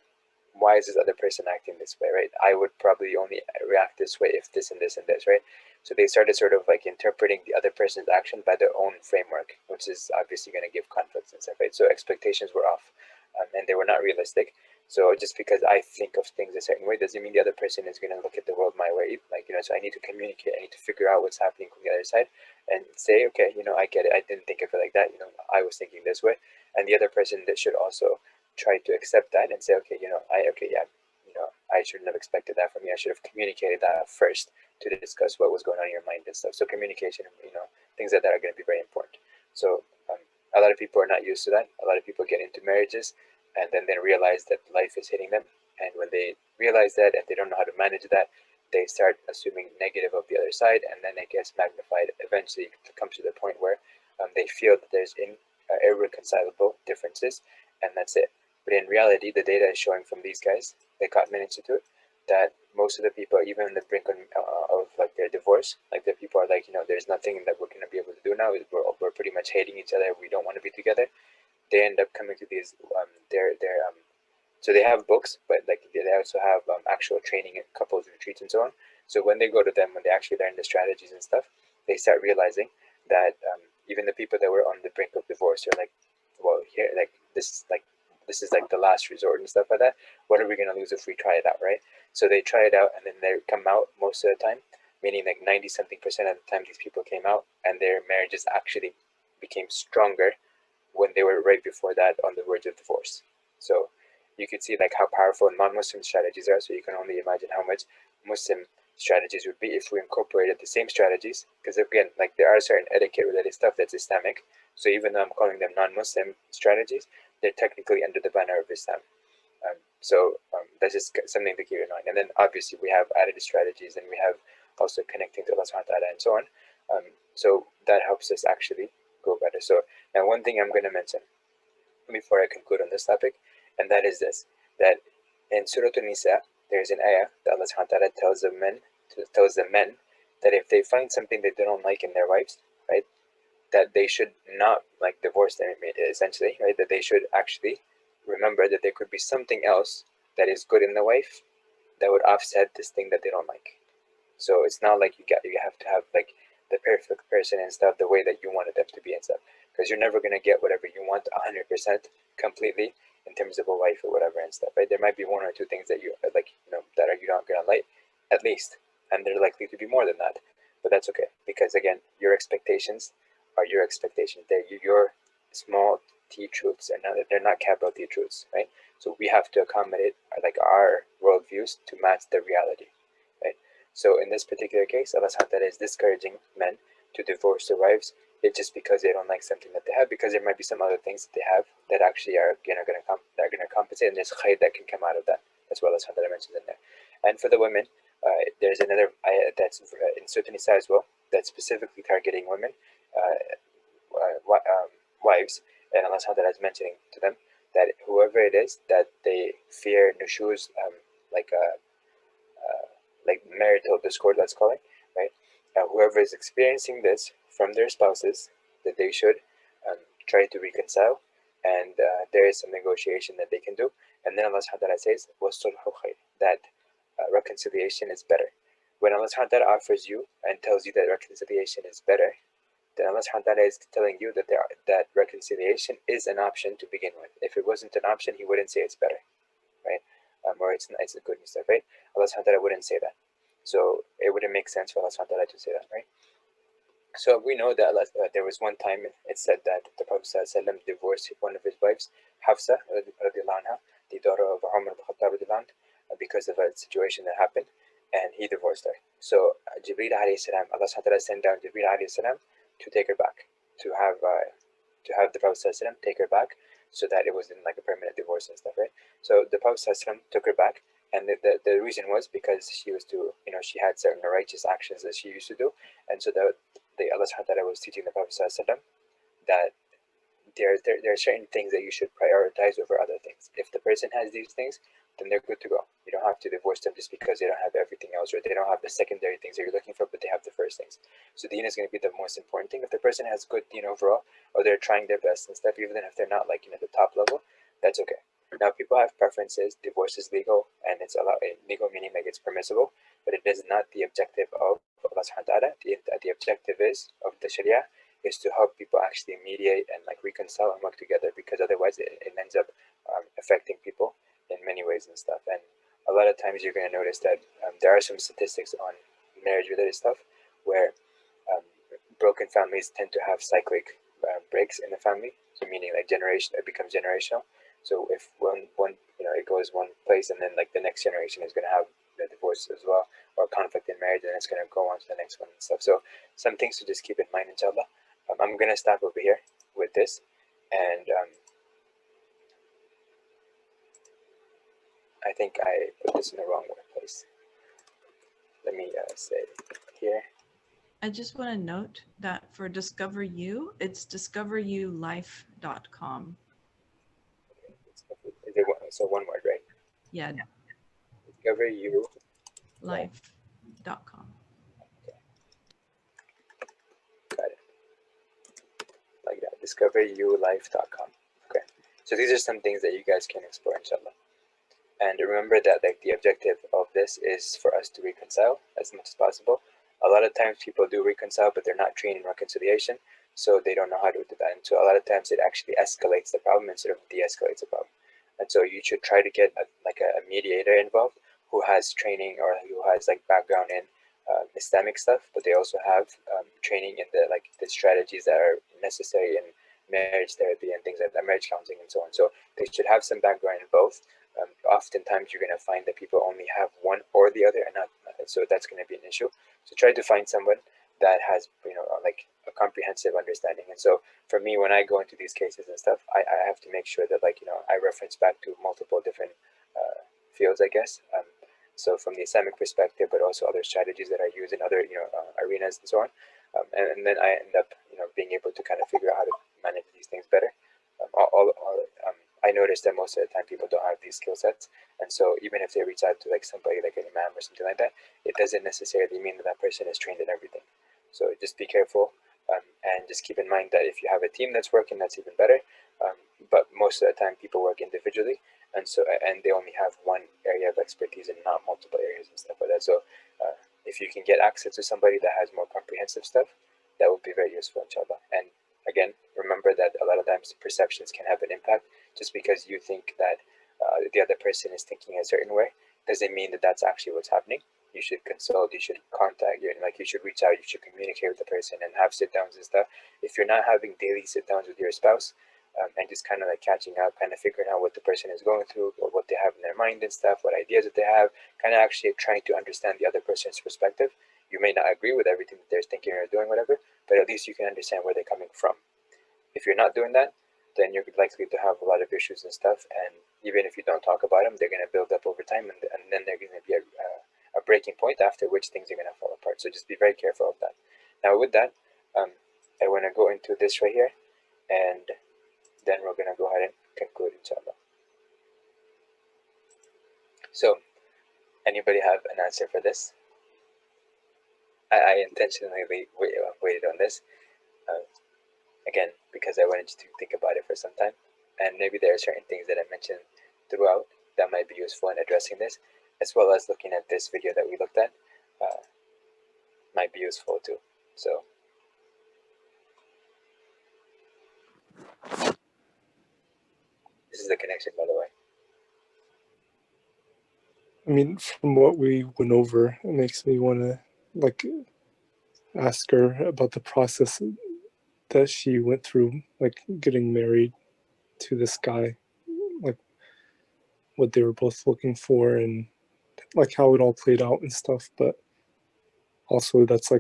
why is this other person acting this way, right? I would probably only react this way if this and this and this, right? So they started sort of like interpreting the other person's action by their own framework, which is obviously going to give conflicts and stuff, right? So expectations were off, and they were not realistic. So just because I think of things a certain way doesn't mean the other person is going to look at the world my way. Like, so I need to communicate. I need to figure out what's happening from the other side and say, okay, I get it. I didn't think of it like that. I was thinking this way. And the other person that should also try to accept that and say, okay, I shouldn't have expected that from you. I should have communicated that first to discuss what was going on in your mind and stuff. So communication, things like that are going to be very important. So a lot of people are not used to that. A lot of people get into marriages and then they realize that life is hitting them. And when they realize that and they don't know how to manage that, they start assuming negative of the other side, and then it gets magnified. Eventually, it comes to the point where they feel that there's irreconcilable differences, and that's it. But in reality, the data is showing from these guys, the Gottman Institute, that most of the people, even on the brink of like their divorce, like the people are like, there's nothing that we're going to be able to do now. We're pretty much hating each other. We don't want to be together. They end up coming to these so they have books, but like they also have actual training and couples retreats and so on. So when they go to them, when they actually learn the strategies and stuff, they start realizing that even the people that were on the brink of divorce are like, well, here, like this is like the last resort and stuff like that. What are we going to lose if we try it out, right? So they try it out and then they come out most of the time, meaning like 90-something% of the time these people came out and their marriages actually became stronger when they were right before that on the verge of divorce. So you could see like how powerful non-Muslim strategies are. So you can only imagine how much Muslim strategies would be if we incorporated the same strategies. Because again, like there are certain etiquette related stuff that's Islamic. So even though I'm calling them non-Muslim strategies, they're technically under the banner of Islam. That's just something to keep in mind. And then obviously we have added strategies, and we have also connecting to Allah subhanahu wa ta'ala and so on. So that helps us actually go better. So now one thing I'm going to mention before I conclude on this topic, and that is this, that in Surah An-Nisa, there's an ayah that Allah subhanahu wa ta'ala tells the men that if they find something that they don't like in their wives, right, that they should not like divorce them essentially, right, that they should actually remember that there could be something else that is good in the wife that would offset this thing that they don't like. So it's not like you have to have like the perfect person and stuff the way that you wanted them to be and stuff, because you're never going to get whatever you want 100% completely in terms of a wife or whatever and stuff, right? There might be one or two things that you like, that you're not going to like, at least, and they're likely to be more than that, but that's okay, because again, your expectations are your expectations. They're your small T truths, and they're not capital T truths, right? So we have to accommodate like our worldviews to match the reality, right? So in this particular case, Allah subhanahu wa ta'ala is discouraging men to divorce their wives. It's just because they don't like something that they have, because there might be some other things that they have that actually are going to compensate, and there's khayr that can come out of that. That's what Allah subhanahu wa ta'ala mentions in there. And for the women, there's another ayah that's in Surah Nisa as well, that's specifically targeting women, wives, and Allah subhanahu wa ta'ala is mentioning to them that whoever it is that they fear nushuz, like marital discord, let's call it, right? Whoever is experiencing this from their spouses, that they should try to reconcile, and there is some negotiation that they can do. And then Allah subhanahu wa ta'ala says, وَالصُّلْحُ خَيْرٌ, that reconciliation is better. When Allah subhanahu wa ta'ala offers you and tells you that reconciliation is better, then Allah subhanahu wa ta'ala is telling you that that reconciliation is an option to begin with. If it wasn't an option, He wouldn't say it's better, right? Or it's a good news stuff, right? Allah subhanahu wa ta'ala wouldn't say that. So it wouldn't make sense for Allah subhanahu wa ta'ala to say that, right? So we know that there was one time it said that the Prophet ﷺ divorced one of his wives, Hafsa, the daughter of Umar ibn Khattab, because of a situation that happened, and he divorced her. So Jibreel alayhi salam, Allah subhanahu wa ta'ala sent down Jibreel alayhi salam to take her back, to have the Prophet ﷺ take her back, so that it wasn't like a permanent divorce and stuff, right? So the Prophet ﷺ took her back, and the reason was because she had certain righteous actions that she used to do, and so the Allah subhanahu wa ta'ala was teaching the Prophet ﷺ that there are certain things that you should prioritize over other things. If the person has these things, then they're good to go. You don't have to divorce them just because they don't have everything else, or they don't have the secondary things that you're looking for, but they have the first things. So deen is going to be the most important thing. If the person has good deen overall, or they're trying their best and stuff, even if they're not like the top level, that's okay. Now people have preferences. Divorce is legal, and it's allowed. Legal meaning like it's permissible, but it is not the objective of Allah subhanahu wa ta'ala. The objective of the Sharia is to help people actually mediate and like reconcile and work together, because otherwise it ends up affecting people in many ways and stuff. And a lot of times you're going to notice that there are some statistics on marriage related stuff where broken families tend to have cyclic breaks in the family. So meaning like it becomes generational. So if one it goes one place, and then like the next generation is going to have the divorce as well, or conflict in marriage, and it's going to go on to the next one and stuff. So some things to just keep in mind, inshallah. I'm going to stop over here with this, and I think I put this in the wrong place. Let me say here. I just want to note that for Discover You, it's discoveryoulife.com. So one word, right? Yeah. Discoveryoulife.com. Okay. Got it. Like that. Discoveryoulife.com. Okay. So these are some things that you guys can explore, inshallah. And remember that like the objective of this is for us to reconcile as much as possible. A lot of times people do reconcile, but they're not trained in reconciliation, so they don't know how to do that. And so a lot of times it actually escalates the problem instead of de-escalates the problem. And so you should try to get a mediator involved who has training or who has like background in Islamic stuff, but they also have training in the strategies that are necessary in marriage therapy and things like that, marriage counseling and so on. So they should have some background in both. Oftentimes you're going to find that people only have one or the other and not nothing, so that's going to be an issue. So try to find someone that has like a comprehensive understanding. And so for me, when I go into these cases and stuff, I have to make sure that I reference back to multiple different fields, I guess. So from the Islamic perspective, but also other strategies that I use in other arenas and so on. And then I end up being able to kind of figure out how to manage these things better. I noticed that most of the time people don't have these skill sets, and so even if they reach out to like somebody like an imam or something like that, it doesn't necessarily mean that that person is trained in everything. So just be careful, and just keep in mind that if you have a team that's working, that's even better. But most of the time people work individually, and they only have one area of expertise and not multiple areas and stuff like that. So if you can get access to somebody that has more comprehensive stuff, that would be very useful, inshallah. And again, remember that a lot of times perceptions can have an impact. Just because you think that the other person is thinking a certain way doesn't mean that that's actually what's happening. You should consult, you should contact, you should reach out, you should communicate with the person and have sit-downs and stuff. If you're not having daily sit-downs with your spouse and just kind of like catching up, kind of figuring out what the person is going through or what they have in their mind and stuff, what ideas that they have, kind of actually trying to understand the other person's perspective. You may not agree with everything that they're thinking or doing, whatever, but at least you can understand where they're coming from. If you're not doing that, then you're likely to have a lot of issues and stuff. And even if you don't talk about them, they're going to build up over time, and then they're going to be a breaking point after which things are going to fall apart. So just be very careful of that. Now with that, I want to go into this right here, and then we're going to go ahead and conclude, inshallah. So anybody have an answer for this? I intentionally waited on this. Again, because I wanted you to think about it for some time, and maybe there are certain things that I mentioned throughout that might be useful in addressing this, as well as looking at this video that we looked at might be useful too. So this is the connection, by the way. I mean, from what we went over, it makes me want to ask her about the process that she went through, getting married to this guy, what they were both looking for, and how it all played out and stuff. But also that's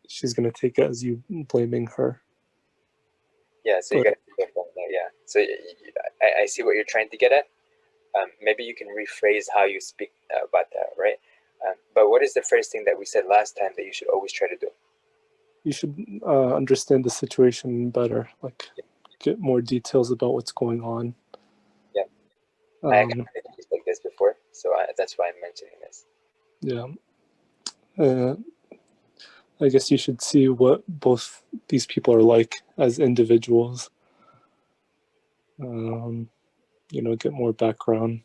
she's gonna take it as you blaming her. Yeah, so you got to be careful. Yeah, so I see what you're trying to get at. Maybe you can rephrase how you speak about that, right? But what is the first thing that we said last time that you should always try to do? You should understand the situation better, get more details about what's going on. Yeah, I can like this That's why I'm mentioning this. Yeah. I guess you should see what both these people are like as individuals. Get more background.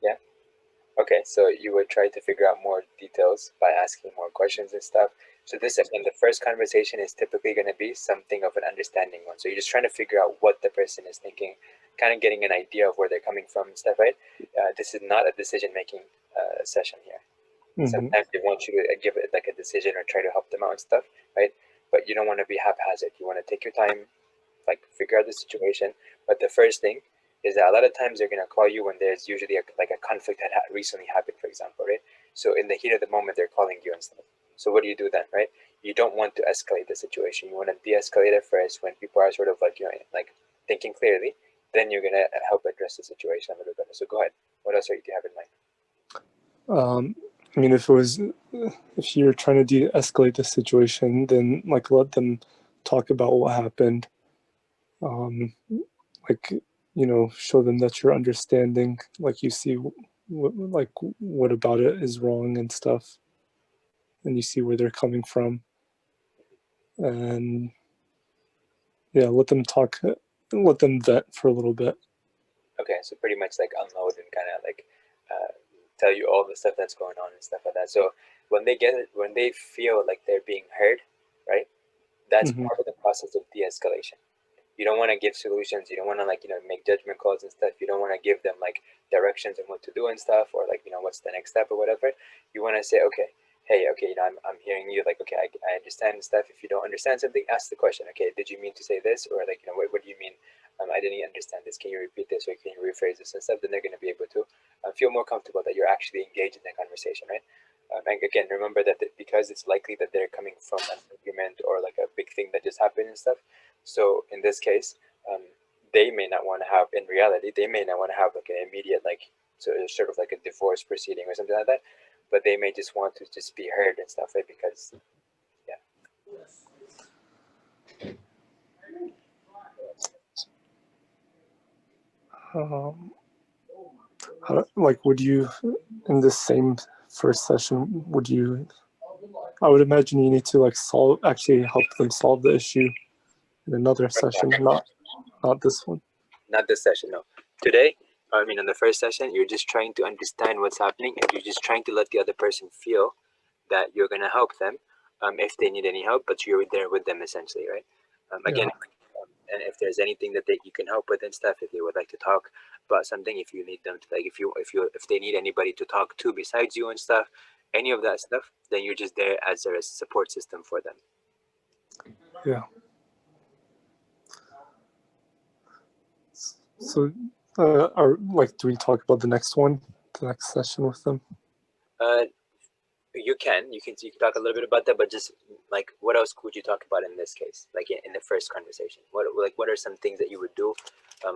Yeah. Okay, so you would try to figure out more details by asking more questions and stuff. So this, again, the first conversation is typically going to be something of an understanding one. So you're just trying to figure out what the person is thinking, kind of getting an idea of where they're coming from and stuff, right? This is not a decision-making session here. Sometimes they want you to give it like a decision or try to help them out and stuff, right? But you don't want to be haphazard. You want to take your time, like figure out the situation. But the first thing is that a lot of times they're going to call you when there's usually like a conflict that recently happened, for example, right? So in the heat of the moment, they're calling you and stuff. So what do you do then, right? You don't want to escalate the situation. You want to de-escalate it first when people are sort of like, like thinking clearly. Then you're going to help address the situation a little better. So go ahead. What else do you have in mind? I mean, if you're trying to de-escalate the situation, then like let them talk about what happened. Show them that you're understanding, like you see what about it is wrong and stuff, and you see where they're coming from, and yeah, let them talk, let them vet for a little bit. Okay, so pretty much like unload and kind of like tell you all the stuff that's going on and stuff like that. So when they feel like they're being heard, right? That's part of the process of de-escalation. You don't want to give solutions. You don't want to make judgment calls and stuff. You don't want to give them like directions on what to do and stuff, or like what's the next step or whatever. You want to say, okay, hey, okay, I'm hearing you. Like, okay, I understand and stuff. If you don't understand something, ask the question. Okay, did you mean to say this, or like what do you mean? I didn't understand this. Can you repeat this, or can you rephrase this and stuff? Then they're going to be able to feel more comfortable that you're actually engaged in the conversation, right? And again, remember that because it's likely that they're coming from an argument or like a big thing that just happened and stuff. So in this case, they may not want to have, in reality, they may not want to have like an immediate, sort of like a divorce proceeding or something like that, but they may just want to just be heard and stuff, right? Because, yeah. Would you, in this same first session, I would imagine you need to actually help them solve the issue in another session, not this one. Not this session, no. Today, I mean, in the first session, you're just trying to understand what's happening, and you're just trying to let the other person feel that you're going to help them if they need any help, but you're there with them essentially, right? Again, and if there's anything that you can help with and stuff, if they would like to talk about something, if you need them to, like, if they need anybody to talk to besides you and stuff, any of that stuff, then you're just there as a support system for them. Yeah. So, do we talk about the next session with them? You can talk a little bit about that, but just like, what else could you talk about in this case, like in the first conversation? What are some things that you would do?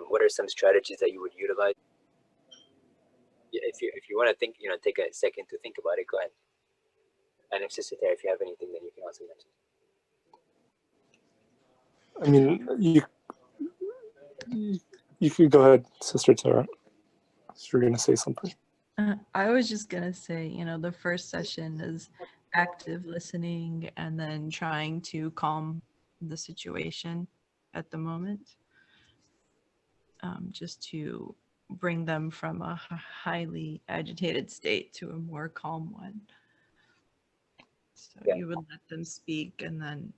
What are some strategies that you would utilize? If you want to think, take a second to think about it, go ahead. And if Sister Tara, if you have anything, then you can also mention. I mean, you could go ahead, Sister Tara. You're going to say something. I was just going to say, the first session is active listening and then trying to calm the situation at the moment, just to bring them from a highly agitated state to a more calm one. So you would let them speak and then,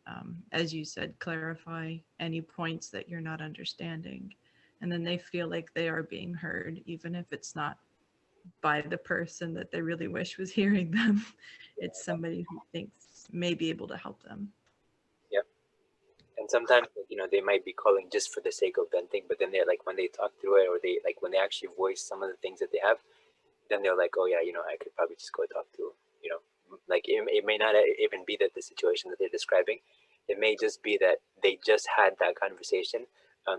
as you said, clarify any points that you're not understanding. And then they feel like they are being heard, even if it's not by the person that they really wish was hearing them. It's somebody who thinks may be able to help them. Yeah. And sometimes, they might be calling just for the sake of venting, but then they're like, when they talk through it, or when they actually voice some of the things that they have, then they're like, oh yeah, I could probably just go talk to, like it may not even be that the situation that they're describing. It may just be that they just had that conversation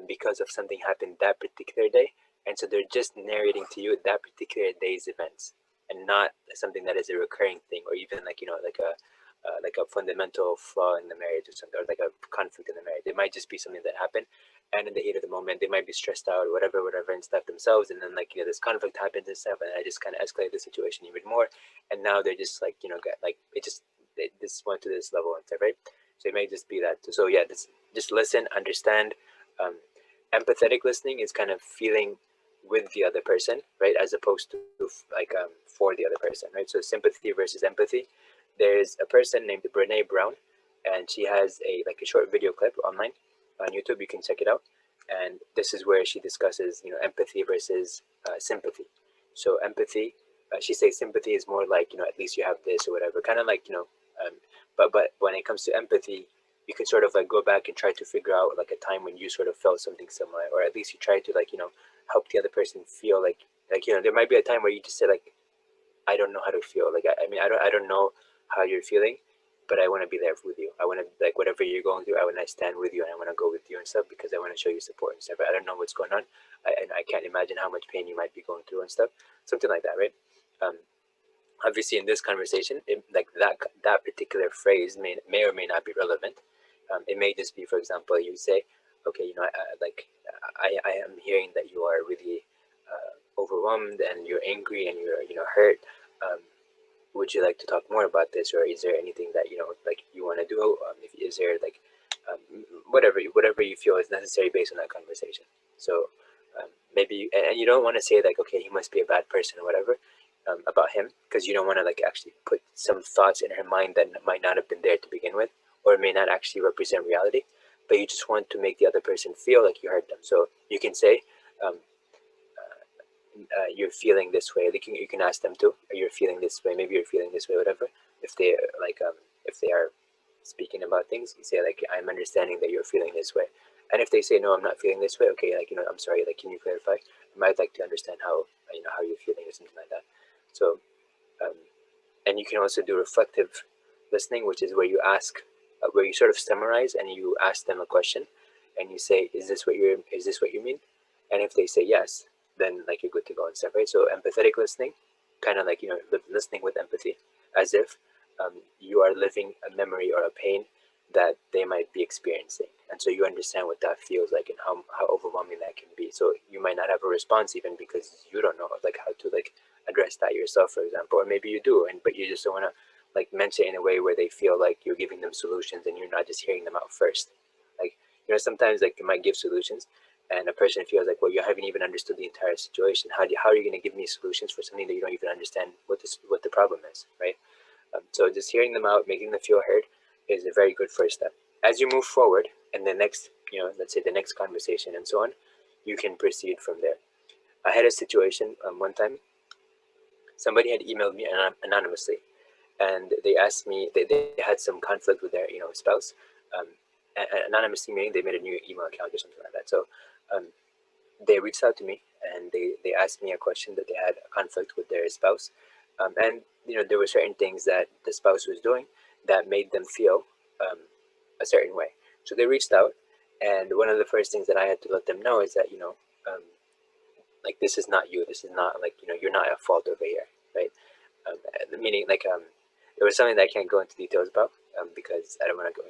because of something happened that particular day. And so they're just narrating to you that particular day's events, and not something that is a recurring thing, or even like like a fundamental flaw in the marriage or something, or like a conflict in the marriage. It might just be something that happened, and in the heat of the moment, they might be stressed out or whatever, and stuff themselves, and then like this conflict happens and stuff, and I just kind of escalate the situation even more, and now they're just like get like it this went to this level and stuff, right? So it may just be that. So yeah, just listen, understand. Empathetic listening is kind of feeling with the other person, right, as opposed to like for the other person, right? So sympathy versus empathy. There's a person named Brene Brown, and she has a short video clip online on YouTube. You can check it out, and this is where she discusses empathy versus sympathy. So empathy, she says sympathy is more like at least you have this or whatever, kind of like but when it comes to empathy, you can sort of like go back and try to figure out like a time when you sort of felt something similar, or at least you try to like help the other person feel like there might be a time where you just say like, I don't know how to feel, like I mean I don't know how you're feeling, but I want to be there with you. I want to, like, whatever you're going through, I want to stand with you, and I want to go with you and stuff, because I want to show you support and stuff. I don't know what's going on, and I can't imagine how much pain you might be going through and stuff, something like that, right? Obviously in this conversation, like that particular phrase may or may not be relevant. It may just be, for example, you say, okay, I am hearing that you are really overwhelmed and you're angry and you're hurt. Would you like to talk more about this, or is there anything that like you want to do? If is there like whatever you feel is necessary based on that conversation. So maybe, and you don't want to say like, okay, he must be a bad person or whatever about him, because you don't want to like actually put some thoughts in her mind that might not have been there to begin with, or may not actually represent reality, but you just want to make the other person feel like you heard them. So you can say, you're feeling this way. You can ask them to, or you're feeling this way, maybe you're feeling this way, whatever. If they like if they are speaking about things, you say like, I'm understanding that you're feeling this way. And if they say, no, I'm not feeling this way, okay, like I'm sorry, like, can you clarify? I might like to understand how how you're feeling, or something like that. So and you can also do reflective listening, which is where you ask, where you sort of summarize and you ask them a question, and you say, is this what you mean? And if they say yes, then like you're good to go and stuff, right? So empathetic listening, kind of like listening with empathy, as if you are living a memory or a pain that they might be experiencing, and so you understand what that feels like and how overwhelming that can be. So you might not have a response even because you don't know like how to like address that yourself, for example, or maybe you do, and but you just don't want to like mention it in a way where they feel like you're giving them solutions and you're not just hearing them out first. Like sometimes like you might give solutions and a person feels like, well, you haven't even understood the entire situation. How are you going to give me solutions for something that you don't even understand what the problem is, right? So just hearing them out, making them feel heard, is a very good first step. As you move forward and the next, let's say the next conversation and so on, you can proceed from there. I had a situation one time. Somebody had emailed me anonymously, and they asked me, they had some conflict with their spouse. Anonymously meaning they made a new email account or something like that. So they reached out to me, and they asked me a question, that they had a conflict with their spouse, and there were certain things that the spouse was doing that made them feel a certain way. So they reached out, and one of the first things that I had to let them know is that like, this is not you. This is not like you're not at fault over here, right? Meaning like there was something that I can't go into details about because I don't want to go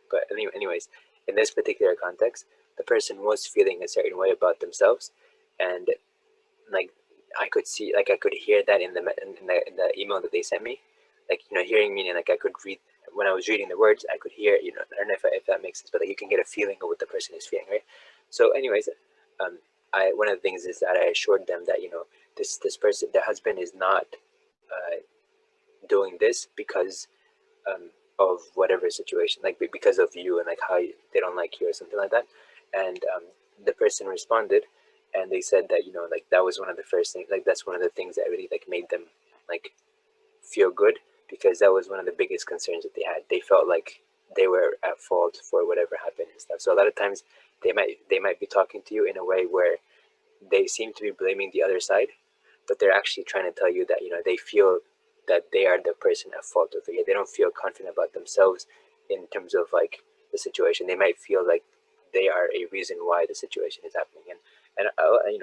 but anyways, in this particular context, the person was feeling a certain way about themselves, and like I could see, like I could hear that in the email that they sent me, like hearing, meaning like I could read, when I was reading the words, I could hear, I don't know if that makes sense, but like you can get a feeling of what the person is feeling, right? So anyways, one of the things is that I assured them that this person, the husband, is not doing this because of whatever situation, like because of you, and like how they don't like you or something like that. And the person responded, and they said that like that was one of the first things, like that's one of the things that really like made them like feel good, because that was one of the biggest concerns that they had. They felt like they were at fault for whatever happened and stuff. So a lot of times they might be talking to you in a way where they seem to be blaming the other side, but they're actually trying to tell you that they feel that they are the person at fault over here. They don't feel confident about themselves in terms of like the situation. They might feel like they are a reason why the situation is happening, and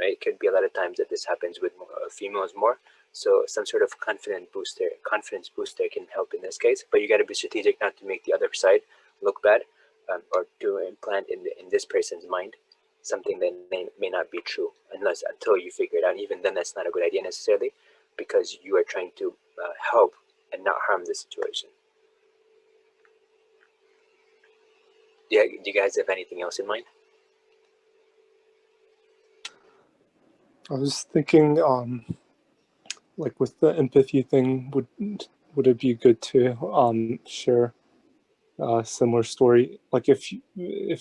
it could be a lot of times that this happens with females more, So some sort of confidence booster can help in this case, but you got to be strategic not to make the other side look bad, or to implant in this person's mind something that may not be true, until you figure it out. Even then, that's not a good idea necessarily, because you are trying to help and not harm the situation. Do you guys have anything else in mind? I was thinking, like with the empathy thing, would it be good to share a similar story? Like if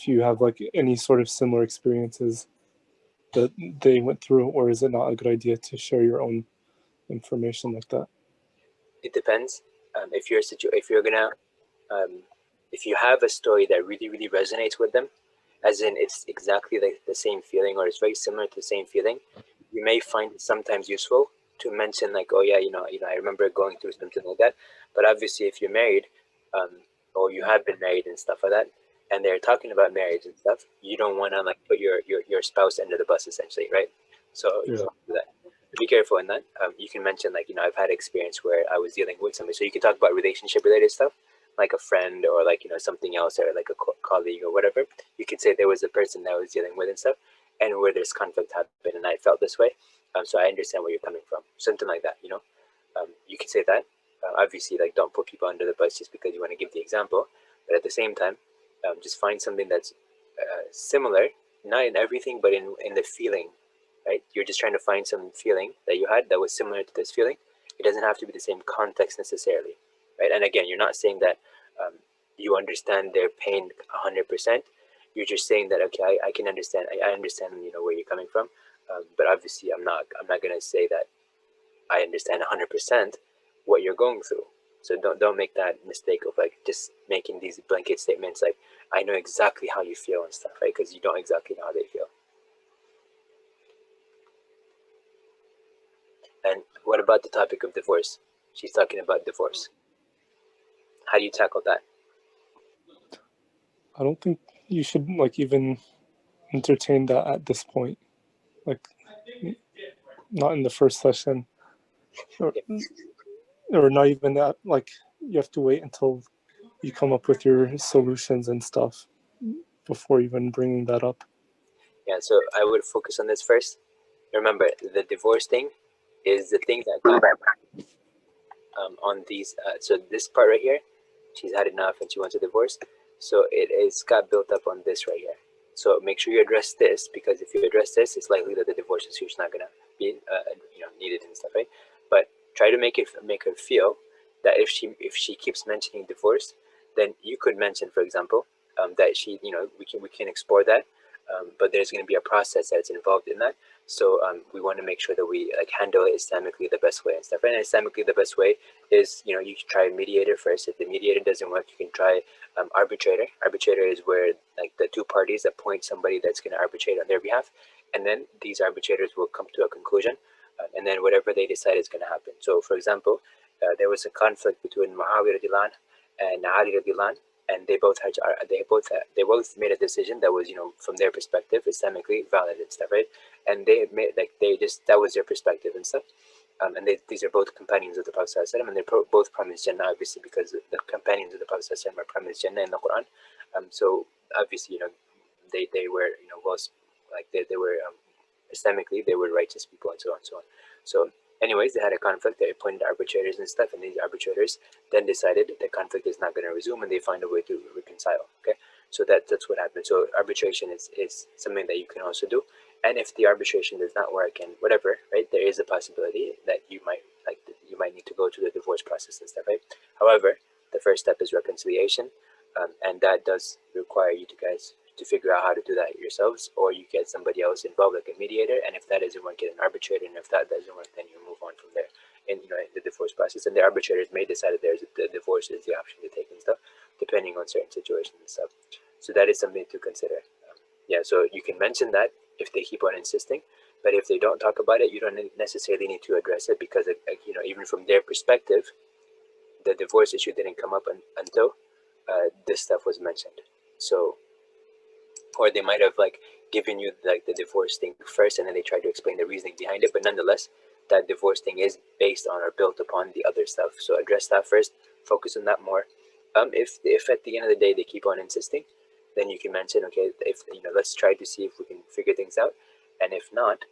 you have like any sort of similar experiences that they went through, or is it not a good idea to share your own information like that? It depends. If you have a story that really resonates with them, as in it's exactly like the same feeling, or it's very similar to the same feeling, you may find it sometimes useful to mention, like, oh yeah, I remember going through something like that. But obviously, if you're married, or you have been married and stuff like that, and they're talking about marriage and stuff, you don't want to like put your spouse under the bus, essentially, right? So you Yeah. don't do that. Be careful in that. You can mention, like, I've had experience where I was dealing with somebody, so you can talk about relationship related stuff, like a friend, or like something else, or like a colleague or whatever. You can say there was a person that I was dealing with and stuff, and where this conflict happened, and I felt this way. So I understand where you're coming from, something like that. You can say that. Obviously, like, don't put people under the bus just because you want to give the example, but at the same time, just find something that's similar, not in everything, but in the feeling, right? You're just trying to find some feeling that you had that was similar to this feeling. It doesn't have to be the same context necessarily, right? And again, you're not saying that you understand their pain 100%. You're just saying that, okay, I can understand. I understand, where you're coming from. But obviously, I'm not going to say that I understand 100% what you're going through. So don't make that mistake of like just making these blanket statements like, I know exactly how you feel and stuff, right? Because you don't exactly know how they feel. And what about the topic of divorce? She's talking about divorce. How do you tackle that? I don't think you should like even entertain that at this point. Like, not in the first session, or not even that. Like, you have to wait until you come up with your solutions and stuff before even bringing that up. Yeah, so I would focus on this first. Remember, the divorce thing is the thing that got on these. So this part right here, she's had enough and she wants a divorce. So it's got built up on this right here. So make sure you address this, because if you address this, it's likely that the divorce issue is not gonna be needed and stuff, right? But try to make her feel that if she keeps mentioning divorce, then you could mention, for example, that we can explore that, but there's going to be a process that's involved in that. So we want to make sure that we like handle it Islamically the best way and stuff. And Islamically the best way is, you can try mediator first. If the mediator doesn't work, you can try arbitrator. Arbitrator is where like the two parties appoint somebody that's going to arbitrate on their behalf, and then these arbitrators will come to a conclusion, and then whatever they decide is going to happen. So for example, there was a conflict between Muawiyah radiallahu anh and Ali radiallahu anh, and they both made a decision that was, from their perspective, Islamically valid and stuff, right? And they made that was their perspective and stuff. And these are both companions of the Prophet ﷺ, and they're both promised Jannah, obviously, because the companions of the Prophet ﷺ are promised Jannah in the Quran. So obviously, they were, well, like they were Islamically, they were righteous people, and so on and so on. So anyways, they had a conflict. They appointed arbitrators and stuff, and these arbitrators then decided the conflict is not going to resume, and they find a way to reconcile. Okay, so that's what happened. So arbitration is something that you can also do. And if the arbitration does not work and whatever, right, there is a possibility that you might need to go to the divorce process and stuff, right? However, the first step is reconciliation, and that does require you guys to figure out how to do that yourselves, or you get somebody else involved, like a mediator. And if that doesn't work, get an arbitrator. And if that doesn't work, then you move on from there in the divorce process. And the arbitrators may decide that the divorce is the option to take and stuff, depending on certain situations and stuff. So that is something to consider. Yeah, so you can mention that if they keep on insisting, but if they don't talk about it, you don't necessarily need to address it, because even from their perspective, the divorce issue didn't come up until this stuff was mentioned. So, or they might have like given you like the divorce thing first, and then they try to explain the reasoning behind it. But nonetheless, that divorce thing is based on or built upon the other stuff. So address that first, focus on that more. If at the end of the day they keep on insisting, then you can mention, okay, if let's try to see if we can figure things out, and if not,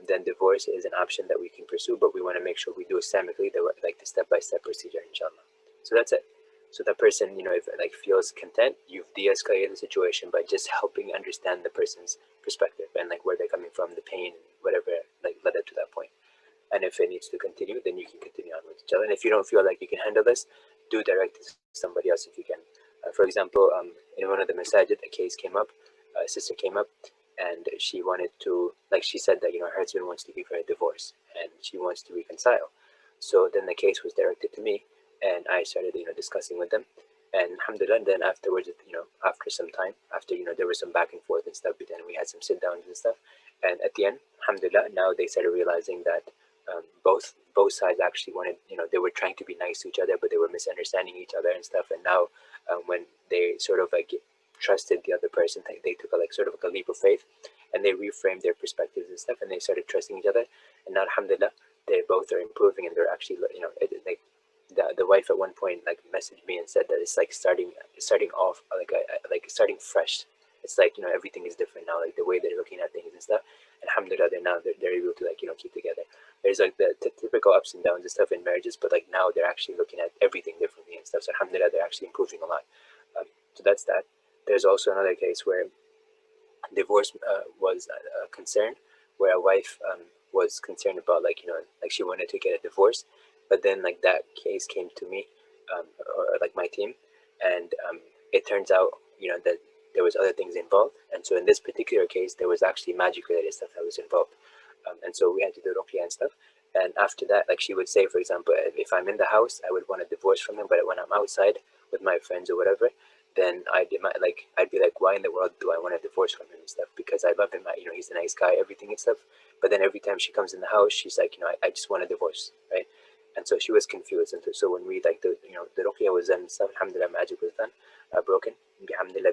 then divorce is an option that we can pursue, but we want to make sure we do systemically, like the step-by-step procedure, inshallah. So that's it. So that person, if like feels content, you've de-escalated the situation by just helping understand the person's perspective and like where they're coming from, the pain, whatever like led up to that point. And if it needs to continue, then you can continue on with each other. And if you don't feel like you can handle this, do direct it to somebody else if you can. For example, in one of the masajid, a case came up, a sister came up, and she wanted to, like she said that, her husband wants to give her a divorce and she wants to reconcile. So then the case was directed to me, and I started, discussing with them. And alhamdulillah, then afterwards, after some time, after, there was some back and forth and stuff, but then we had some sit downs and stuff. And at the end, alhamdulillah, now they started realizing that both sides actually wanted, they were trying to be nice to each other, but they were misunderstanding each other and stuff. And now when they sort of like trusted the other person, they took sort of a leap of faith, and they reframed their perspectives and stuff, and they started trusting each other. And now alhamdulillah, they both are improving, and they're actually, like the wife at one point like messaged me and said that it's like starting off like starting fresh. It's like, everything is different now, like the way they're looking at things and stuff. And alhamdulillah, they're able to keep together. There's like the typical ups and downs and stuff in marriages, but like now they're actually looking at everything differently and stuff. So alhamdulillah, they're actually improving a lot. So that's that. There's also another case where divorce was a concern, where a wife was concerned about like she wanted to get a divorce, but then like that case came to me, or like my team, and it turns out that there was other things involved. And so in this particular case, there was actually magic related stuff that was involved, and so we had to do ruqya and stuff. And after that, like she would say, for example, if I'm in the house, I would want a divorce from him, but when I'm outside with my friends or whatever, then I'd be like, why in the world do I want a divorce from him and stuff? Because I love him, he's a nice guy, everything and stuff. But then every time she comes in the house, she's like, I just want a divorce, right? And so she was confused. And so when we the ruqya was done and stuff, alhamdulillah, magic was done, broken, alhamdulillah,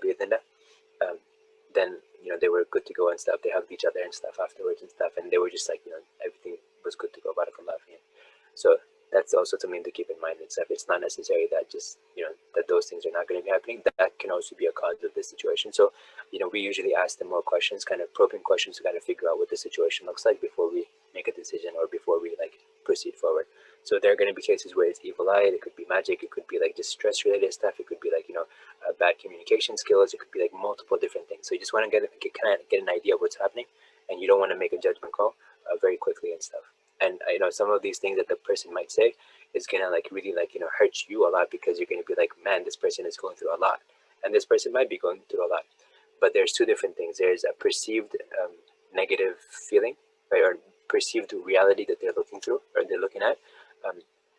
then they were good to go and stuff. They hugged each other and stuff afterwards and stuff, and they were just like, everything was good to go, barakallah fihim. So that's also something to keep in mind and stuff. It's not necessary that just that those things are not going to be happening. That can also be a cause of the situation. So we usually ask them more questions, kind of probing questions, to kind of figure out what the situation looks like before we make a decision or before we proceed forward. So there are going to be cases where it's evil eye, it could be magic, it could be like just stress related stuff, it could be like bad communication skills, it could be like multiple different things. So you just want to get an idea of what's happening, and you don't want to make a judgment call very quickly and stuff. And some of these things that the person might say is gonna really hurt you a lot, because you're gonna be like, man, this person is going through a lot, and this person might be going through a lot. But there's two different things. There's a perceived negative feeling, right, or perceived reality that they're looking through or they're looking at,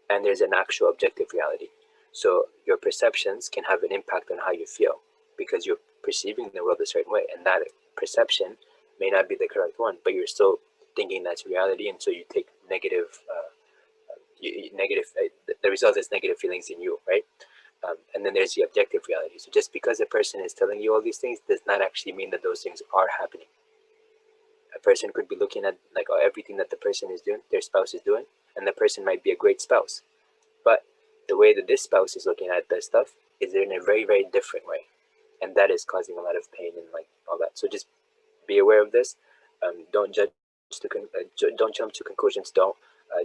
and there's an actual objective reality. So your perceptions can have an impact on how you feel, because you're perceiving the world a certain way, and that perception may not be the correct one, but you're still thinking that's reality, and so you take negative the result is negative feelings in you, right? And then there's the objective reality. So just because a person is telling you all these things does not actually mean that those things are happening. A person could be looking at everything that the person is doing, their spouse is doing, and the person might be a great spouse, but the way that this spouse is looking at this stuff is in a very, very different way, and that is causing a lot of pain and all that. So just be aware of this. Don't don't jump to conclusions. Don't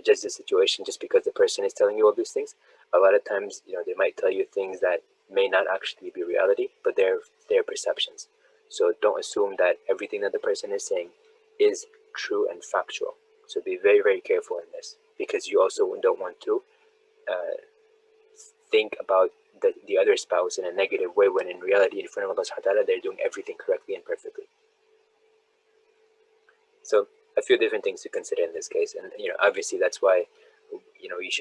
judge the situation just because the person is telling you all these things. A lot of times, they might tell you things that may not actually be reality, but they're their perceptions. So don't assume that everything that the person is saying is true and factual. So be very, very careful in this, because you also don't want to think about the other spouse in a negative way, when in reality, in front of Allah subhanahu wa ta'ala, they're doing everything correctly and perfectly. So a few different things to consider in this case, and obviously that's why you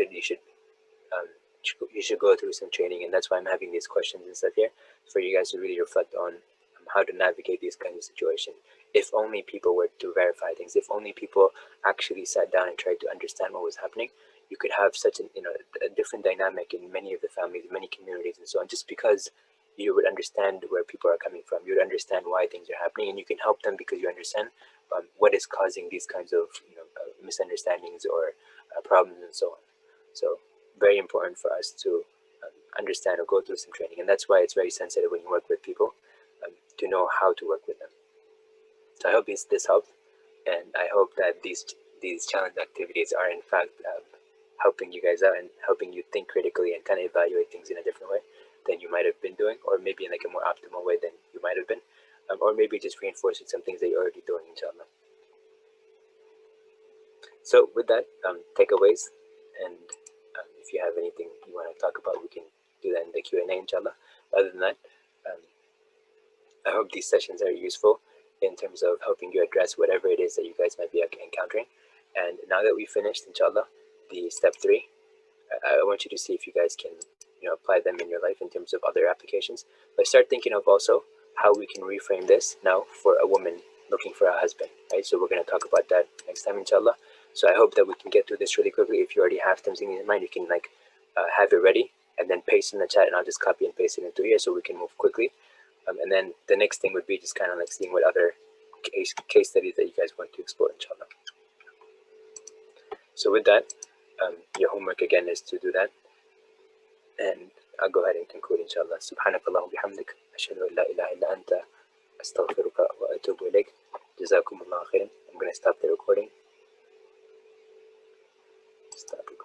should go through some training, and that's why I'm having these questions and stuff here, for you guys to really reflect on how to navigate these kinds of situations. If only people were to verify things, if only people actually sat down and tried to understand what was happening, you could have such a different dynamic in many of the families, many communities, and so on. Just because you would understand where people are coming from, you would understand why things are happening, and you can help them because you understand what is causing these kinds of misunderstandings or problems and so on. So very important for us to understand or go through some training, and that's why it's very sensitive when you work with people, to know how to work with them. So I hope this helped, and I hope that these challenge activities are in fact helping you guys out and helping you think critically and kind of evaluate things in a different way than you might have been doing, or maybe in like a more optimal way than you might have been, or maybe just reinforcing some things that you're already doing, inshallah. So with that, takeaways, and if you have anything you want to talk about, we can do that in the Q&A, inshallah. Other than that, I hope these sessions are useful in terms of helping you address whatever it is that you guys might be encountering. And now that we finished, inshallah, the step 3, I want you to see if you guys can apply them in your life in terms of other applications. But start thinking of also how we can reframe this now for a woman looking for a husband, right? So we're going to talk about that next time, inshallah. So I hope that we can get through this really quickly. If you already have something in mind, you can have it ready and then paste in the chat, and I'll just copy and paste it into here so we can move quickly. And then the next thing would be just kind of like seeing what other case studies that you guys want to explore, inshallah. So with that, your homework again is to do that. And I'll go ahead and conclude, inshallah. Subhanakallah wa bihamdik. Ashhadu an la ilaha illa anta. Astaghfiruka wa atubu ilayk. Jazakumullah khairan. I'm going to stop the recording. Stop.